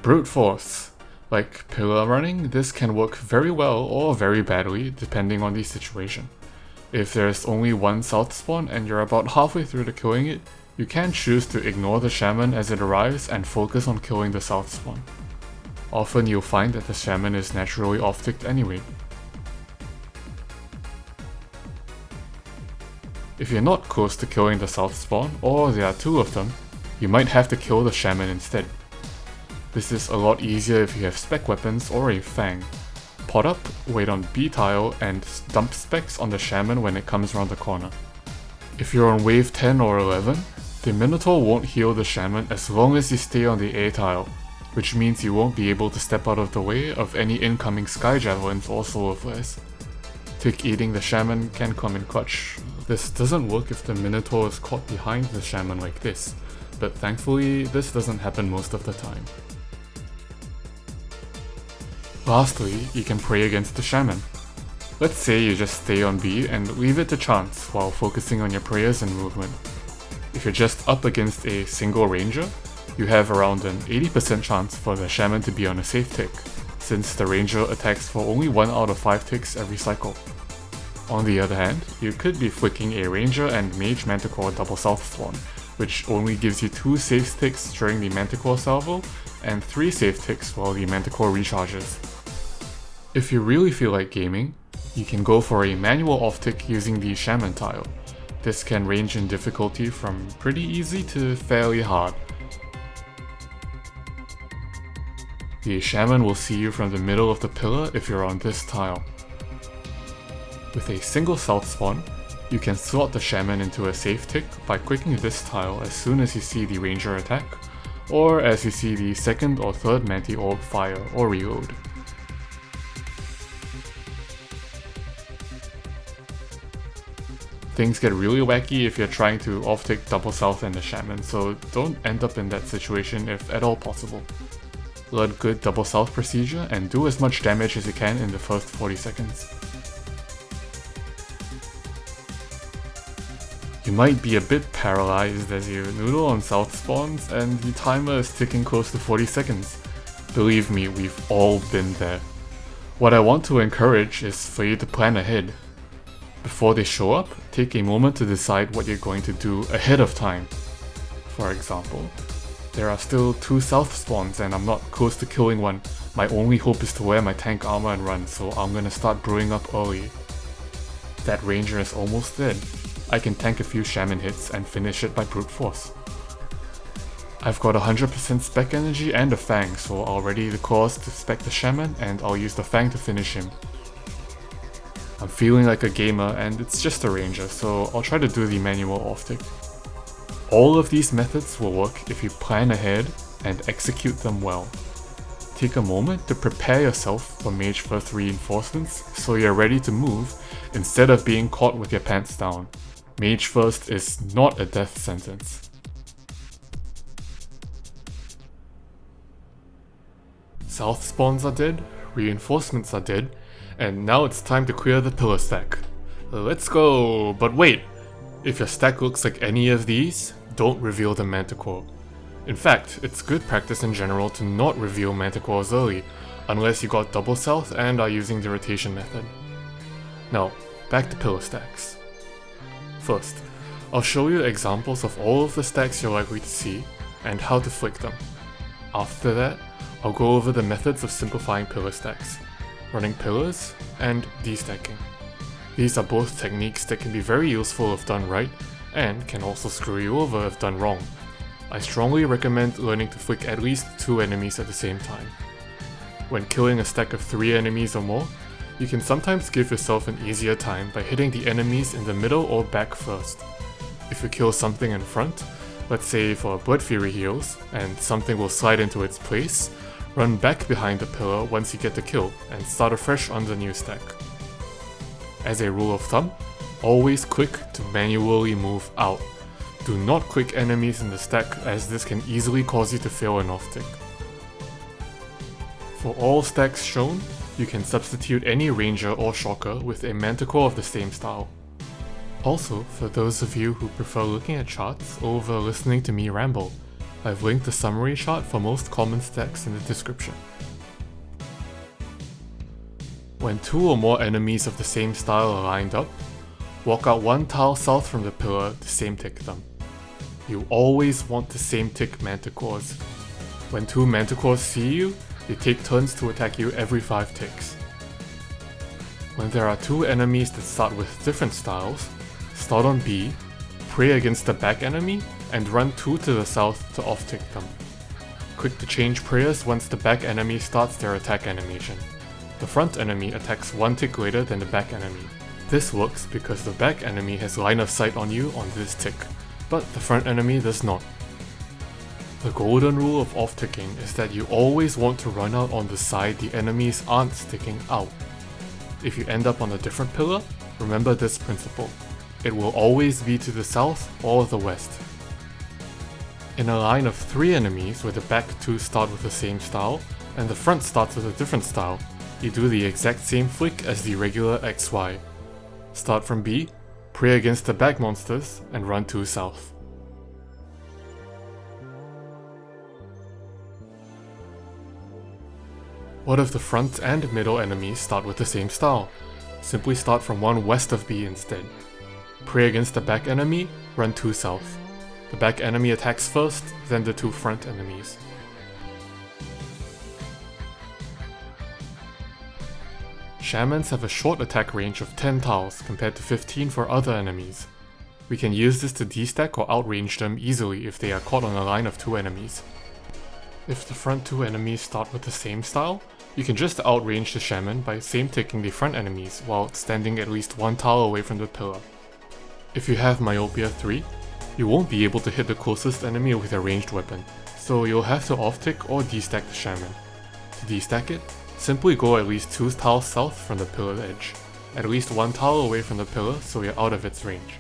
Brute Force. Like pillar running, this can work very well or very badly depending on the situation. If there's only one south spawn and you're about halfway through to killing it, you can choose to ignore the shaman as it arrives and focus on killing the south spawn. Often you'll find that the shaman is naturally off-ticked anyway. If you're not close to killing the south spawn, or there are two of them, you might have to kill the shaman instead. This is a lot easier if you have spec weapons or a fang. Pot up, wait on B tile, and dump specs on the shaman when it comes around the corner. If you're on wave 10 or 11, the Minotaur won't heal the shaman as long as you stay on the A tile, which means you won't be able to step out of the way of any incoming sky javelins or solar flares. Tick eating the shaman can come in clutch. This doesn't work if the Minotaur is caught behind the shaman like this, but thankfully this doesn't happen most of the time. Lastly, you can pray against the shaman. Let's say you just stay on B and leave it to chance while focusing on your prayers and movement. If you're just up against a single ranger, you have around an 80% chance for the shaman to be on a safe tick, since the ranger attacks for only 1 out of 5 ticks every cycle. On the other hand, you could be flicking a ranger and mage manticore double south spawn, which only gives you 2 safe ticks during the manticore salvo and 3 safe ticks while the manticore recharges. If you really feel like gaming, you can go for a manual off-tick using the shaman tile. This can range in difficulty from pretty easy to fairly hard. The shaman will see you from the middle of the pillar if you're on this tile. With a single south spawn, you can slot the shaman into a safe tick by clicking this tile as soon as you see the ranger attack, or as you see the second or third manti orb fire or reload. Things get really wacky if you're trying to off-tick double south and the shaman, so don't end up in that situation if at all possible. Learn good double south procedure and do as much damage as you can in the first 40 seconds. You might be a bit paralyzed as you noodle on south spawns and the timer is ticking close to 40 seconds. Believe me, we've all been there. What I want to encourage is for you to plan ahead. Before they show up, take a moment to decide what you're going to do ahead of time. For example, there are still 2 south spawns and I'm not close to killing one, My only hope is to wear my tank armor and run, so I'm gonna start brewing up early. That ranger is almost dead. I can tank a few shaman hits and finish it by brute force. I've got 100% spec energy and a fang, so I'll ready the claws to spec the shaman and I'll use the fang to finish him. I'm feeling like a gamer and it's just a ranger, so I'll try to do the manual off-tick. All of these methods will work if you plan ahead and execute them well. Take a moment to prepare yourself for Mage First reinforcements so you're ready to move instead of being caught with your pants down. Mage First is not a death sentence. South spawns are dead, reinforcements are dead, and now it's time to clear the pillar stack. Let's go! But wait! If your stack looks like any of these, don't reveal the manticore. In fact, it's good practice in general to not reveal manticores early, unless you got double south and are using the rotation method. Now, back to pillar stacks. First, I'll show you examples of all of the stacks you're likely to see, and how to flick them. After that, I'll go over the methods of simplifying pillar stacks, running pillars, and destacking. These are both techniques that can be very useful if done right, and can also screw you over if done wrong. I strongly recommend learning to flick at least 2 enemies at the same time. When killing a stack of 3 enemies or more, you can sometimes give yourself an easier time by hitting the enemies in the middle or back first. If you kill something in front, let's say for Blood Fury heals, and something will slide into its place, run back behind the pillar once you get the kill, and start afresh on the new stack. As a rule of thumb, always click to manually move out. Do not click enemies in the stack, as this can easily cause you to fail an off-tick. For all stacks shown, you can substitute any ranger or shocker with a manticore of the same style. Also, for those of you who prefer looking at charts over listening to me ramble, I've linked the summary chart for most common stacks in the description. When 2 or more enemies of the same style are lined up, walk out 1 tile south from the pillar to same tick them. You always want to same tick manticores. When 2 manticores see you, they take turns to attack you every 5 ticks. When there are 2 enemies that start with different styles, start on B, pray against the back enemy, and run 2 to the south to off-tick them. Click to change prayers once the back enemy starts their attack animation. The front enemy attacks 1 tick later than the back enemy. This works because the back enemy has line of sight on you on this tick, but the front enemy does not. The golden rule of off-ticking is that you always want to run out on the side the enemies aren't sticking out. If you end up on a different pillar, remember this principle. It will always be to the south or the west. In a line of 3 enemies where the back 2 start with the same style, and the front starts with a different style, you do the exact same flick as the regular XY. Start from B, pray against the back monsters, and run 2 south. What if the front and middle enemies start with the same style? Simply start from 1 west of B instead. Pray against the back enemy, run 2 south. The back enemy attacks first, then the 2 front enemies. Shamans have a short attack range of 10 tiles compared to 15 for other enemies. We can use this to destack or outrange them easily if they are caught on a line of 2 enemies. If the front 2 enemies start with the same style, you can just outrange the shaman by same ticking the front enemies while standing at least 1 tile away from the pillar. If you have Myopia 3, you won't be able to hit the closest enemy with a ranged weapon, so you'll have to off-tick or destack the shaman. To destack it, simply go at least 2 tiles south from the pillar edge, at least 1 tile away from the pillar so you're out of its range.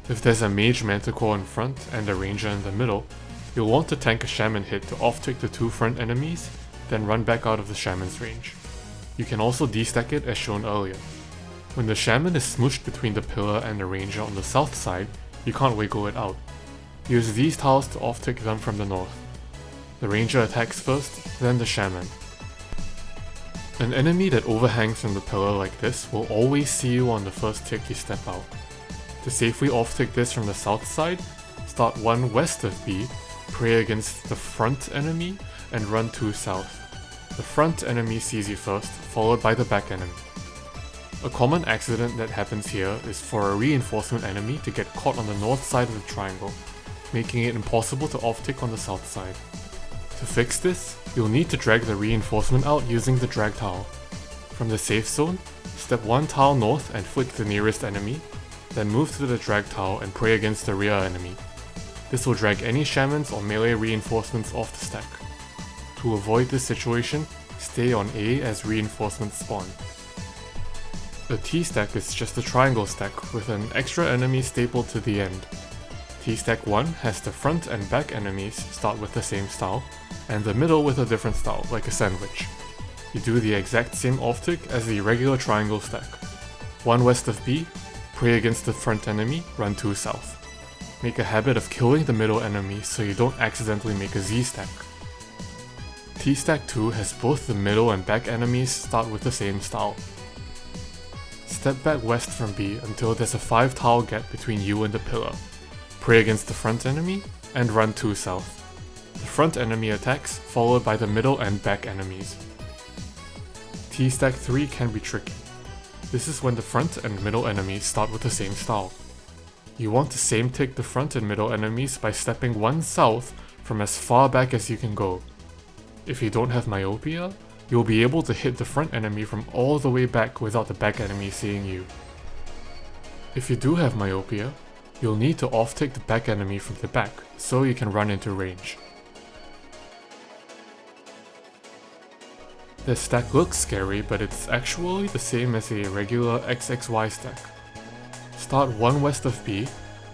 If there's a mage manticore in front and a ranger in the middle, you'll want to tank a shaman hit to off-tick the 2 front enemies, then run back out of the shaman's range. You can also destack it as shown earlier. When the shaman is smooshed between the pillar and the ranger on the south side, you can't wiggle it out. Use these tiles to off-tick them from the north. The ranger attacks first, then the shaman. An enemy that overhangs from the pillar like this will always see you on the first tick you step out. To safely off-tick this from the south side, start 1 west of B, pray against the front enemy, and run 2 south. The front enemy sees you first, followed by the back enemy. A common accident that happens here is for a reinforcement enemy to get caught on the north side of the triangle, making it impossible to off-tick on the south side. To fix this, you'll need to drag the reinforcement out using the drag tile. From the safe zone, step one tile north and flick the nearest enemy, then move to the drag tile and pray against the rear enemy. This will drag any shamans or melee reinforcements off the stack. To avoid this situation, stay on A as reinforcements spawn. A T-stack is just a triangle stack with an extra enemy stapled to the end. T-stack 1 has the front and back enemies start with the same style, and the middle with a different style, like a sandwich. You do the exact same off-tick as the regular triangle stack. 1 west of B, pray against the front enemy, run 2 south. Make a habit of killing the middle enemy so you don't accidentally make a Z-stack. T-stack 2 has both the middle and back enemies start with the same style. Step back west from B until there's a 5 tile gap between you and the pillar. Pray against the front enemy, and run 2 south. The front enemy attacks, followed by the middle and back enemies. T-stack 3 can be tricky. This is when the front and middle enemies start with the same style. You want to same tick the front and middle enemies by stepping 1 south from as far back as you can go. If you don't have myopia, you'll be able to hit the front enemy from all the way back without the back enemy seeing you. If you do have myopia, you'll need to off-tick the back enemy from the back, so you can run into range. This stack looks scary, but it's actually the same as a regular XXY stack. Start 1 west of B,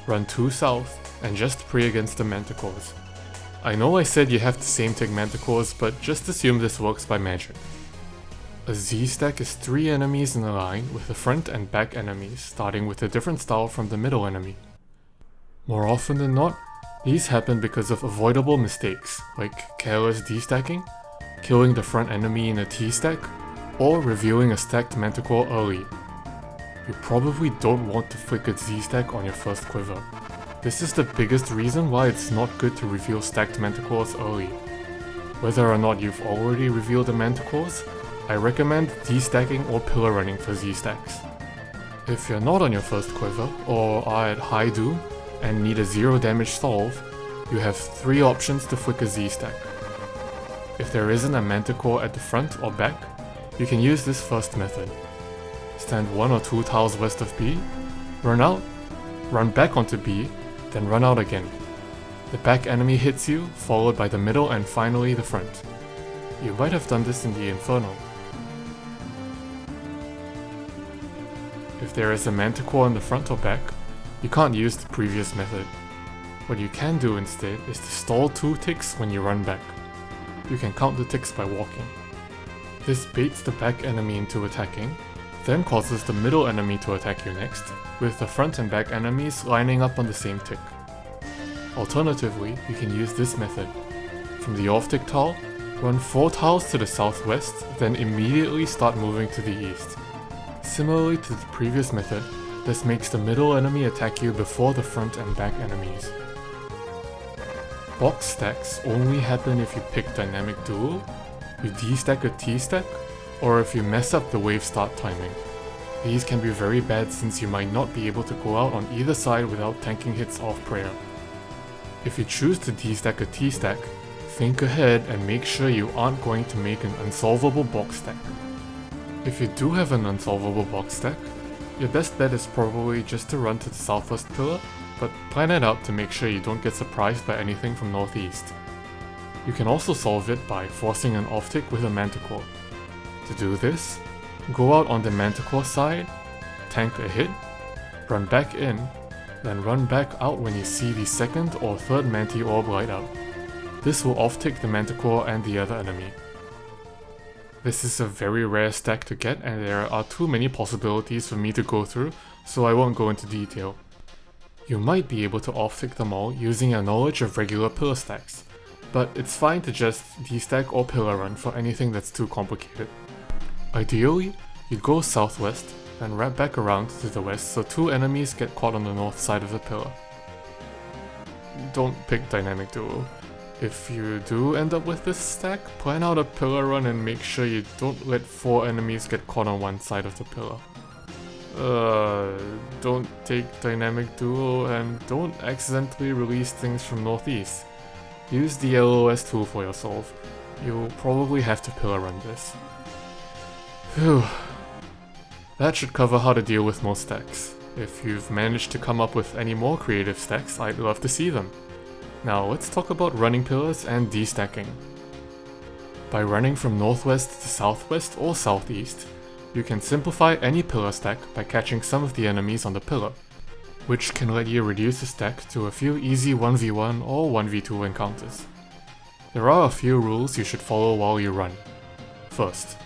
run 2 south, and just pray against the manticores. I know I said you have to same tick manticores, but just assume this works by magic. A Z stack is 3 enemies in a line with the front and back enemies starting with a different style from the middle enemy. More often than not, these happen because of avoidable mistakes like careless destacking, killing the front enemy in a T-stack, or revealing a stacked manticore early. You probably don't want to flick a Z-stack on your first quiver. This is the biggest reason why it's not good to reveal stacked manticores early. Whether or not you've already revealed the manticores, I recommend destacking or pillar running for Z-stacks. If you're not on your first quiver, or are at high doom, and need a 0 damage solve, you have 3 options to flick a Z-stack. If there isn't a manticore at the front or back, you can use this first method. Stand 1 or 2 tiles west of B, run out, run back onto B, then run out again. The back enemy hits you, followed by the middle and finally the front. You might have done this in the Inferno. If there is a manticore in the front or back, you can't use the previous method. What you can do instead is to stall 2 ticks when you run back. You can count the ticks by walking. This baits the back enemy into attacking, then causes the middle enemy to attack you next, with the front and back enemies lining up on the same tick. Alternatively, you can use this method. From the off-tick tile, run 4 tiles to the southwest, then immediately start moving to the east. Similarly to the previous method, this makes the middle enemy attack you before the front and back enemies. Box stacks only happen if you pick Dynamic Duel, you destack a T-stack, or if you mess up the wave start timing. These can be very bad since you might not be able to go out on either side without tanking hits off prayer. If you choose to destack a T-stack, think ahead and make sure you aren't going to make an unsolvable box stack. If you do have an unsolvable box stack, your best bet is probably just to run to the southwest pillar, but plan it out to make sure you don't get surprised by anything from northeast. You can also solve it by forcing an off-tick with a manticore. To do this, go out on the manticore side, tank a hit, run back in, then run back out when you see the second or third manti orb light up. This will off-tick the manticore and the other enemy. This is a very rare stack to get and there are too many possibilities for me to go through, so I won't go into detail. You might be able to off-tick them all using a knowledge of regular pillar stacks, but it's fine to just destack or pillar run for anything that's too complicated. Ideally, you'd go southwest, then wrap back around to the west so 2 enemies get caught on the north side of the pillar. Don't pick Dynamic Duel. If you do end up with this stack, plan out a pillar run and make sure you don't let 4 enemies get caught on one side of the pillar. Don't take Dynamic Duo and don't accidentally release things from Northeast. Use the LOS tool for your solve. You'll probably have to pillar run this. Phew. That should cover how to deal with most stacks. If you've managed to come up with any more creative stacks, I'd love to see them. Now let's talk about running pillars and destacking. By running from northwest to southwest or southeast, you can simplify any pillar stack by catching some of the enemies on the pillar, which can let you reduce the stack to a few easy 1v1 or 1v2 encounters. There are a few rules you should follow while you run. First,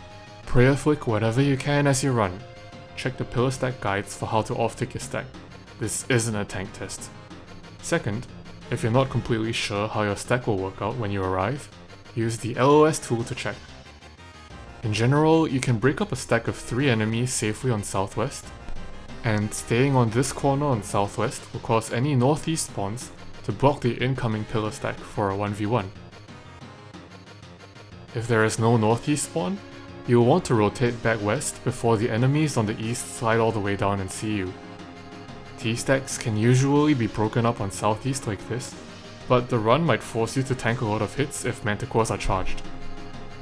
prayer flick whatever you can as you run. Check the pillar stack guides for how to off-tick your stack. This isn't a tank test. Second, if you're not completely sure how your stack will work out when you arrive, use the LOS tool to check. In general, you can break up a stack of 3 enemies safely on southwest, and staying on this corner on southwest will cause any northeast spawns to block the incoming pillar stack for a 1v1. If there is no northeast spawn, you will want to rotate back west before the enemies on the east slide all the way down and see you. T-stacks can usually be broken up on southeast like this, but the run might force you to tank a lot of hits if manticores are charged.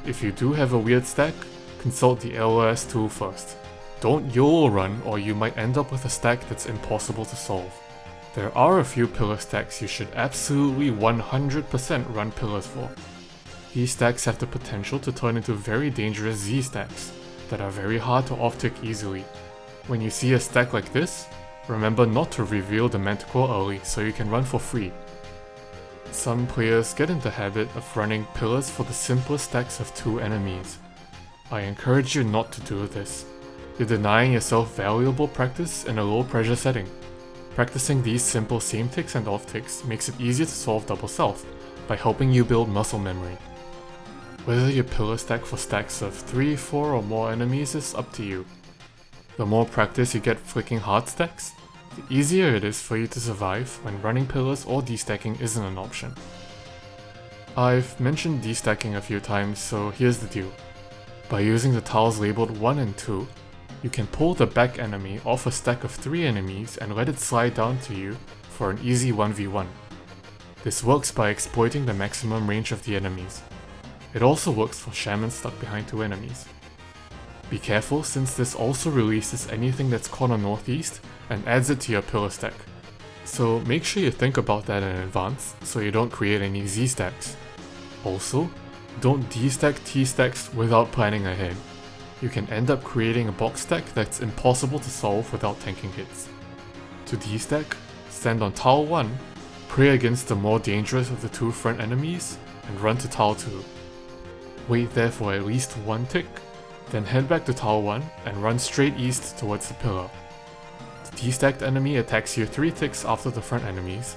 If you do have a weird stack, consult the LOS tool first. Don't YOLO run or you might end up with a stack that's impossible to solve. There are a few pillar stacks you should absolutely 100% run pillars for. These stacks have the potential to turn into very dangerous Z stacks that are very hard to off-tick easily. When you see a stack like this, remember not to reveal the manticore early so you can run for free. Some players get into the habit of running pillars for the simplest stacks of 2 enemies. I encourage you not to do this. You're denying yourself valuable practice in a low pressure setting. Practicing these simple same ticks and off ticks makes it easier to solve double south by helping you build muscle memory. Whether you pillar stack for stacks of 3, 4 or more enemies is up to you. The more practice you get flicking hard stacks, the easier it is for you to survive when running pillars or destacking isn't an option. I've mentioned destacking a few times, so here's the deal. By using the tiles labeled 1 and 2, you can pull the back enemy off a stack of 3 enemies and let it slide down to you for an easy 1v1. This works by exploiting the maximum range of the enemies. It also works for shamans stuck behind 2 enemies. Be careful since this also releases anything that's caught on northeast and adds it to your pillar stack. So make sure you think about that in advance so you don't create any Z stacks. Also, don't destack T stacks without planning ahead. You can end up creating a box stack that's impossible to solve without tanking hits. To destack, stand on tile 1, pray against the more dangerous of the 2 front enemies, and run to tile 2. Wait there for at least 1 tick, then head back to tile 1 and run straight east towards the pillar. The destacked enemy attacks you 3 ticks after the front enemies,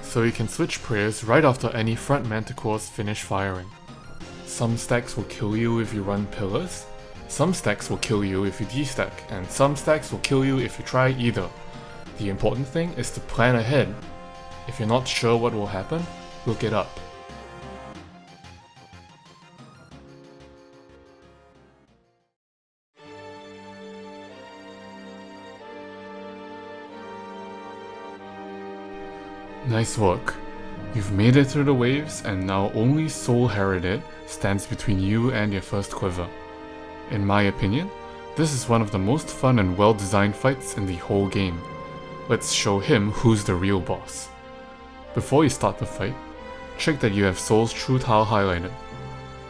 so you can switch prayers right after any front manticores finish firing. Some stacks will kill you if you run pillars, some stacks will kill you if you destack, and some stacks will kill you if you try either. The important thing is to plan ahead. If you're not sure what will happen, look it up. Nice work. You've made it through the waves and now only Soul Heredit stands between you and your first Quiver. In my opinion, this is one of the most fun and well-designed fights in the whole game. Let's show him who's the real boss. Before you start the fight, check that you have Soul's True Tile highlighted.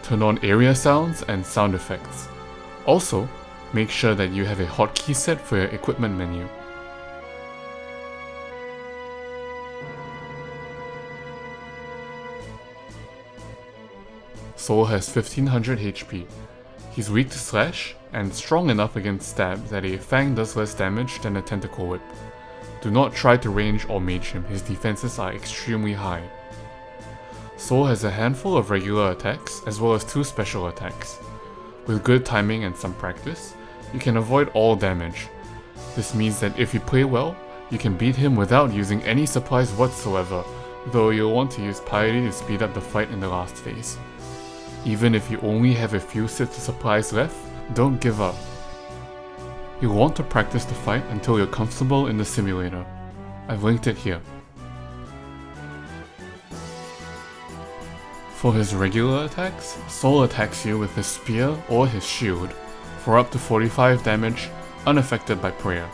Turn on area sounds and sound effects. Also, make sure that you have a hotkey set for your equipment menu. Soul has 1500 HP. He's weak to slash, and strong enough against stab that a fang does less damage than a tentacle whip. Do not try to range or mage him, his defenses are extremely high. Soul has a handful of regular attacks, as well as 2 special attacks. With good timing and some practice, you can avoid all damage. This means that if you play well, you can beat him without using any supplies whatsoever, though you'll want to use Piety to speed up the fight in the last phase. Even if you only have a few sets of supplies left, don't give up. You'll want to practice the fight until you're comfortable in the simulator. I've linked it here. For his regular attacks, Sol attacks you with his spear or his shield for up to 45 damage, unaffected by prayer.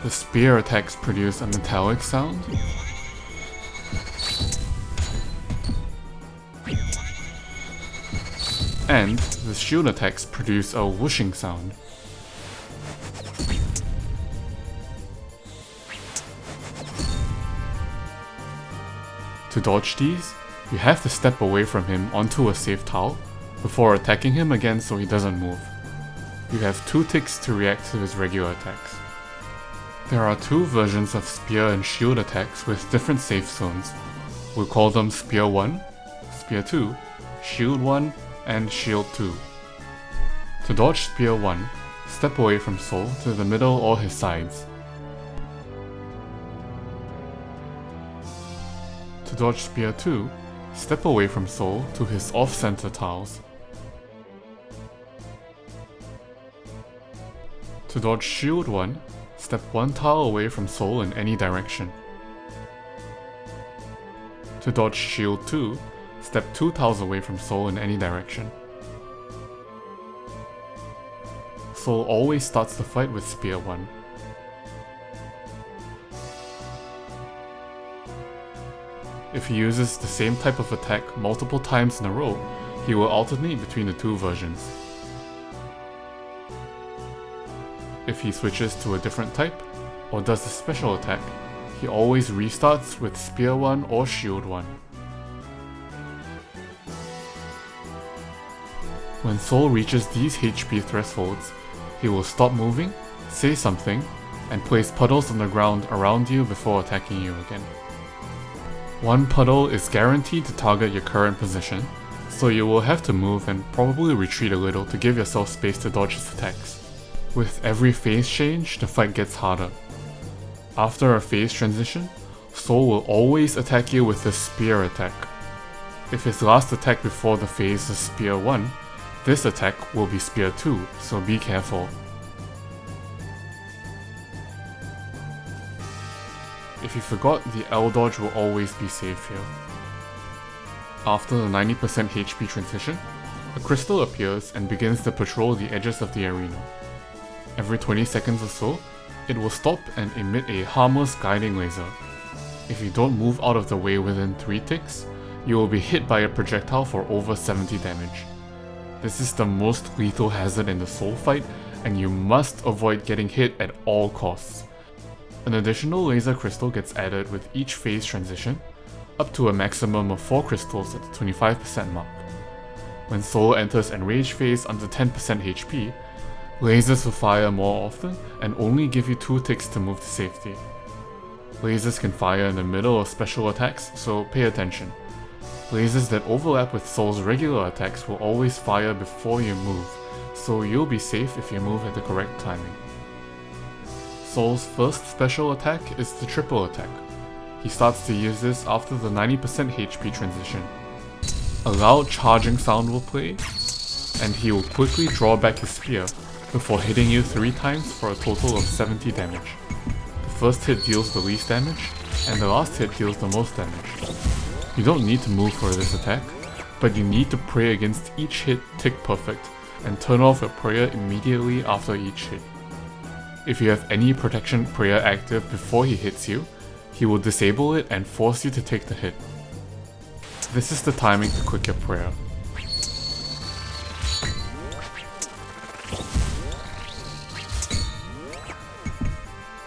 The spear attacks produce a metallic sound, and the shield attacks produce a whooshing sound. To dodge these, you have to step away from him onto a safe tile before attacking him again so he doesn't move. You have 2 ticks to react to his regular attacks. There are 2 versions of spear and shield attacks with different safe zones. We'll call them Spear 1, Spear 2, Shield 1, and Shield 2. To dodge Spear 1, step away from Sol to the middle or his sides. To dodge Spear 2, step away from Sol to his off-center tiles. To dodge Shield 1, step 1 tile away from Sol in any direction. To dodge Shield 2, step 2 tiles away from Sol in any direction. Sol always starts the fight with Spear 1. If he uses the same type of attack multiple times in a row, he will alternate between the 2 versions. If he switches to a different type, or does a special attack, he always restarts with Spear 1 or Shield 1. When Sol reaches these HP thresholds, he will stop moving, say something, and place puddles on the ground around you before attacking you again. 1 puddle is guaranteed to target your current position, so you will have to move and probably retreat a little to give yourself space to dodge his attacks. With every phase change, the fight gets harder. After a phase transition, Sol will always attack you with the Spear attack. If his last attack before the phase is Spear 1, this attack will be Spear 2, so be careful. If you forgot, the L dodge will always be safe here. After the 90% HP transition, a crystal appears and begins to patrol the edges of the arena. Every 20 seconds or so, it will stop and emit a harmless guiding laser. If you don't move out of the way within 3 ticks, you will be hit by a projectile for over 70 damage. This is the most lethal hazard in the Sol fight, and you must avoid getting hit at all costs. An additional laser crystal gets added with each phase transition, up to a maximum of 4 crystals at the 25% mark. When Sol enters Enrage phase under 10% HP, lasers will fire more often and only give you 2 ticks to move to safety. Lasers can fire in the middle of special attacks, so pay attention. Lasers that overlap with Sol's regular attacks will always fire before you move, so you'll be safe if you move at the correct timing. Sol's first special attack is the triple attack. He starts to use this after the 90% HP transition. A loud charging sound will play, and he will quickly draw back his spear before hitting you 3 times for a total of 70 damage. The first hit deals the least damage, and the last hit deals the most damage. You don't need to move for this attack, but you need to pray against each hit tick perfect, and turn off your prayer immediately after each hit. If you have any protection prayer active before he hits you, he will disable it and force you to take the hit. This is the timing to quit your prayer.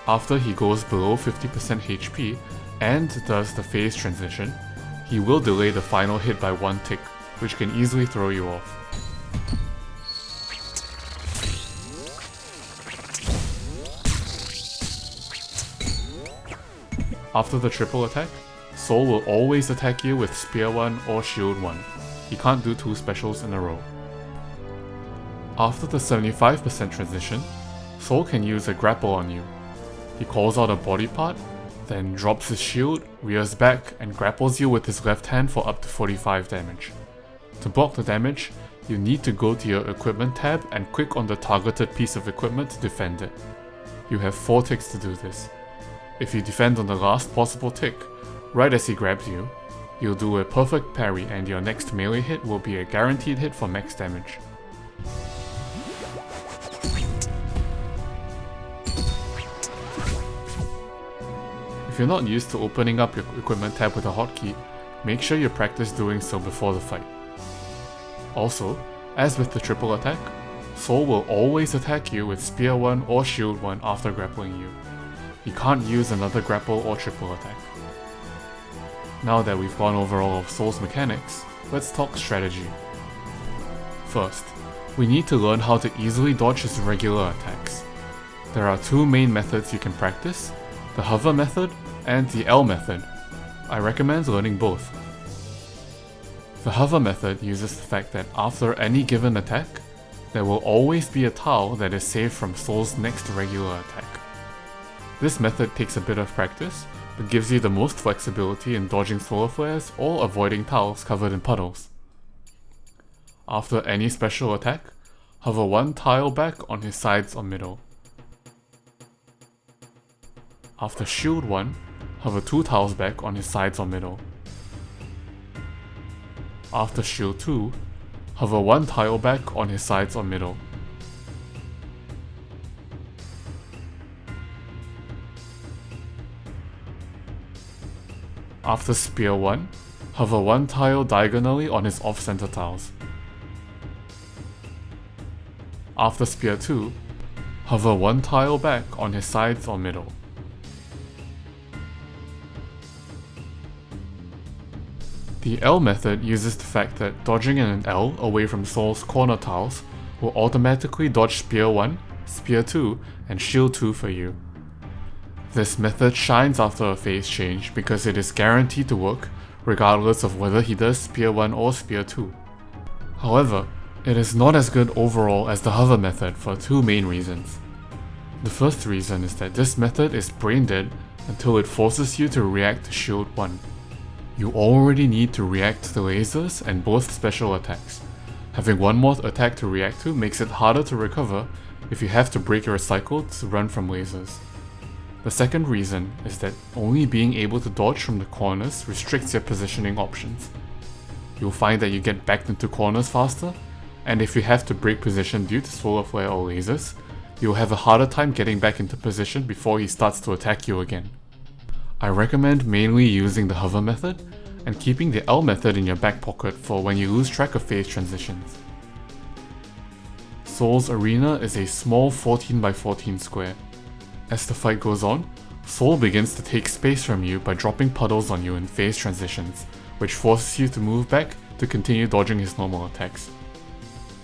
After he goes below 50% HP and does the phase transition, he will delay the final hit by 1 tick, which can easily throw you off. After the triple attack, Sol will always attack you with Spear 1 or Shield 1. He can't do 2 specials in a row. After the 75% transition, Sol can use a Grapple on you. He calls out a body part, then drops his shield, rears back, and grapples you with his left hand for up to 45 damage. To block the damage, you need to go to your equipment tab and click on the targeted piece of equipment to defend it. You have 4 ticks to do this. If you defend on the last possible tick, right as he grabs you, you'll do a perfect parry and your next melee hit will be a guaranteed hit for max damage. If you're not used to opening up your equipment tab with a hotkey, make sure you practice doing so before the fight. Also, as with the triple attack, Soul will always attack you with Spear 1 or Shield 1 after grappling you. You can't use another grapple or triple attack. Now that we've gone over all of Soul's mechanics, let's talk strategy. First, we need to learn how to easily dodge his regular attacks. There are 2 main methods you can practice, the hover method and the L method. I recommend learning both. The hover method uses the fact that after any given attack, there will always be a tile that is saved from Soul's next regular attack. This method takes a bit of practice, but gives you the most flexibility in dodging solar flares or avoiding tiles covered in puddles. After any special attack, hover 1 tile back on his sides or middle. After Shield 1, hover 2 tiles back on his sides or middle. After Shield 2, hover 1 tile back on his sides or middle. After Spear 1, hover 1 tile diagonally on his off-center tiles. After Spear 2, hover 1 tile back on his sides or middle. The L method uses the fact that dodging in an L away from Soul's corner tiles will automatically dodge Spear 1, Spear 2, and Shield 2 for you. This method shines after a phase change because it is guaranteed to work regardless of whether he does Spear 1 or Spear 2. However, it is not as good overall as the hover method for 2 main reasons. The first reason is that this method is brain dead until it forces you to react to Shield 1. You already need to react to the lasers and both special attacks. Having one more attack to react to makes it harder to recover if you have to break your cycle to run from lasers. The second reason is that only being able to dodge from the corners restricts your positioning options. You'll find that you get backed into corners faster, and if you have to break position due to solar flare or lasers, you'll have a harder time getting back into position before he starts to attack you again. I recommend mainly using the hover method and keeping the L method in your back pocket for when you lose track of phase transitions. Soul's arena is a small 14x14 square. As the fight goes on, Soul begins to take space from you by dropping puddles on you in phase transitions, which forces you to move back to continue dodging his normal attacks.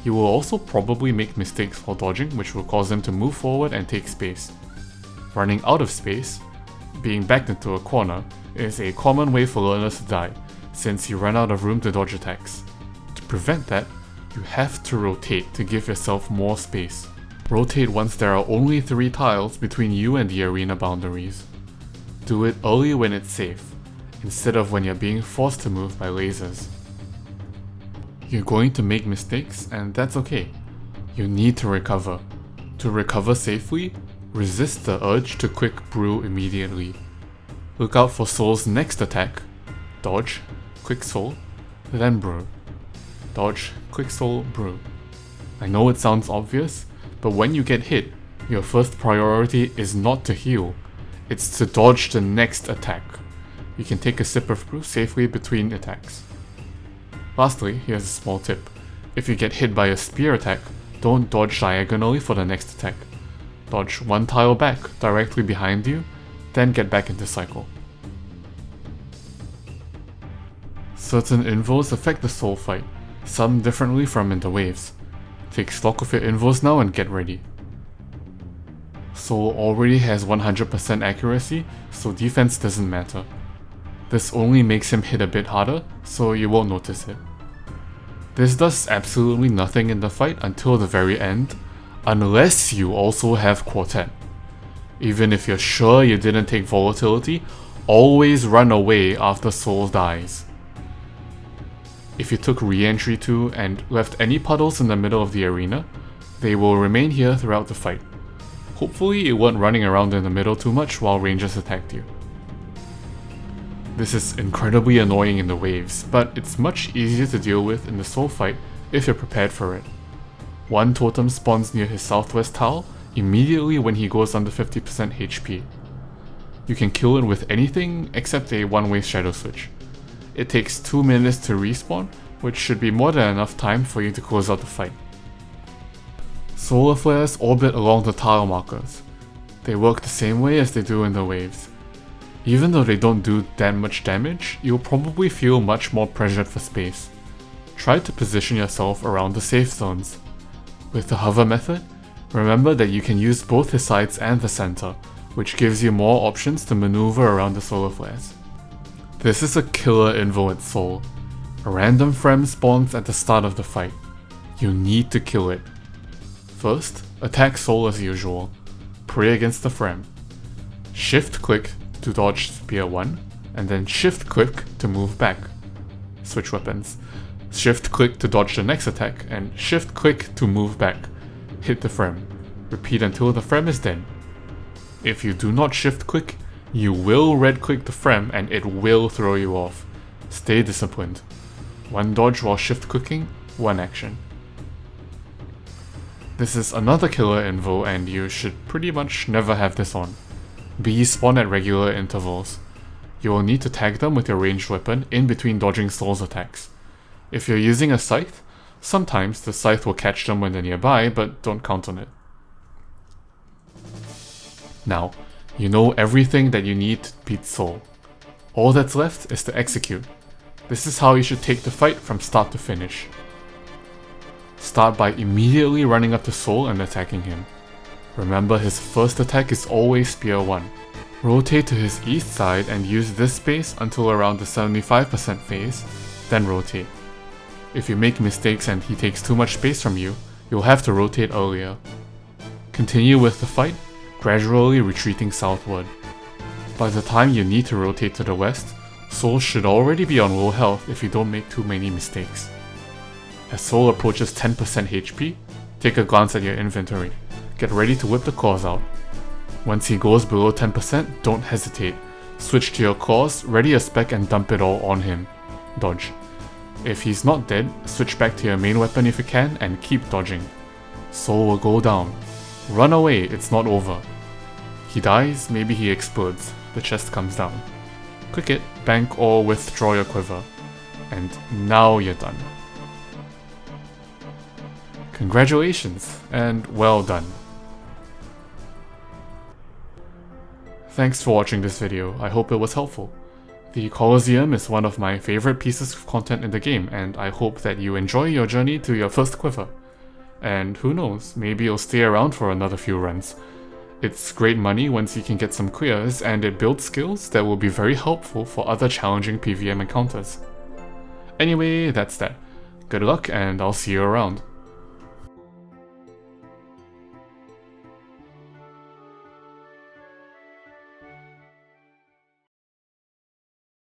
You will also probably make mistakes while dodging, which will cause him to move forward and take space. Running out of space, being backed into a corner, is a common way for learners to die, since you run out of room to dodge attacks. To prevent that, you have to rotate to give yourself more space. Rotate once there are only 3 tiles between you and the arena boundaries. Do it early when it's safe, instead of when you're being forced to move by lasers. You're going to make mistakes, and that's okay. You need to recover. To recover safely, resist the urge to quick brew immediately. Look out for Soul's next attack. Dodge, quick soul, then brew. Dodge, quick soul, brew. I know it sounds obvious, but when you get hit, your first priority is not to heal, it's to dodge the next attack. You can take a sip of brew safely between attacks. Lastly, here's a small tip. If you get hit by a spear attack, don't dodge diagonally for the next attack. Dodge 1 tile back directly behind you, then get back into cycle. Certain invos affect the soul fight, some differently from in the waves. Take stock of your invos now and get ready. Soul already has 100% accuracy, so defense doesn't matter. This only makes him hit a bit harder, so you won't notice it. This does absolutely nothing in the fight until the very end, unless you also have Quartet. Even if you're sure you didn't take volatility, always run away after Soul dies. If you took re-entry 2 and left any puddles in the middle of the arena, they will remain here throughout the fight. Hopefully you weren't running around in the middle too much while rangers attacked you. This is incredibly annoying in the waves, but it's much easier to deal with in the soul fight if you're prepared for it. One totem spawns near his southwest tile immediately when he goes under 50% HP. You can kill it with anything except a one-way shadow switch. It takes 2 minutes to respawn, which should be more than enough time for you to close out the fight. Solar flares orbit along the tile markers. They work the same way as they do in the waves. Even though they don't do that much damage, you'll probably feel much more pressured for space. Try to position yourself around the safe zones. With the hover method, remember that you can use both the sides and the center, which gives you more options to maneuver around the solar flares. This is a killer invo at Soul. A random frem spawns at the start of the fight. You need to kill it. First, attack Soul as usual. Pray against the frem. Shift click to dodge spear 1, and then shift click to move back. Switch weapons. Shift click to dodge the next attack, and shift click to move back. Hit the frem. Repeat until the frem is dead. If you do not shift click, you will red click the frem and it will throw you off. Stay disciplined. One dodge while shift clicking, one action. This is another killer invo and you should pretty much never have this on. Bees spawn at regular intervals. You will need to tag them with your ranged weapon in between dodging Soul's attacks. If you're using a scythe, sometimes the scythe will catch them when they're nearby, but don't count on it. Now, you know everything that you need to beat Soul. All that's left is to execute. This is how you should take the fight from start to finish. Start by immediately running up to Soul and attacking him. Remember, his first attack is always Spear 1. Rotate to his east side and use this space until around the 75% phase, then rotate. If you make mistakes and he takes too much space from you, you'll have to rotate earlier. Continue with the fight, gradually retreating southward. By the time you need to rotate to the west, Soul should already be on low health if you don't make too many mistakes. As Soul approaches 10% HP, take a glance at your inventory. Get ready to whip the claws out. Once he goes below 10%, don't hesitate. Switch to your claws, ready a spec and dump it all on him. Dodge. If he's not dead, switch back to your main weapon if you can and keep dodging. Soul will go down. Run away, it's not over. He dies, maybe he explodes. The chest comes down. Click it, bank or withdraw your quiver. And now you're done. Congratulations, and well done. Thanks for watching this video, I hope it was helpful. The Colosseum is one of my favorite pieces of content in the game, and I hope that you enjoy your journey to your first quiver. And who knows, maybe you'll stay around for another few runs. It's great money once you can get some clears, and it builds skills that will be very helpful for other challenging PvM encounters. Anyway, that's that. Good luck, and I'll see you around.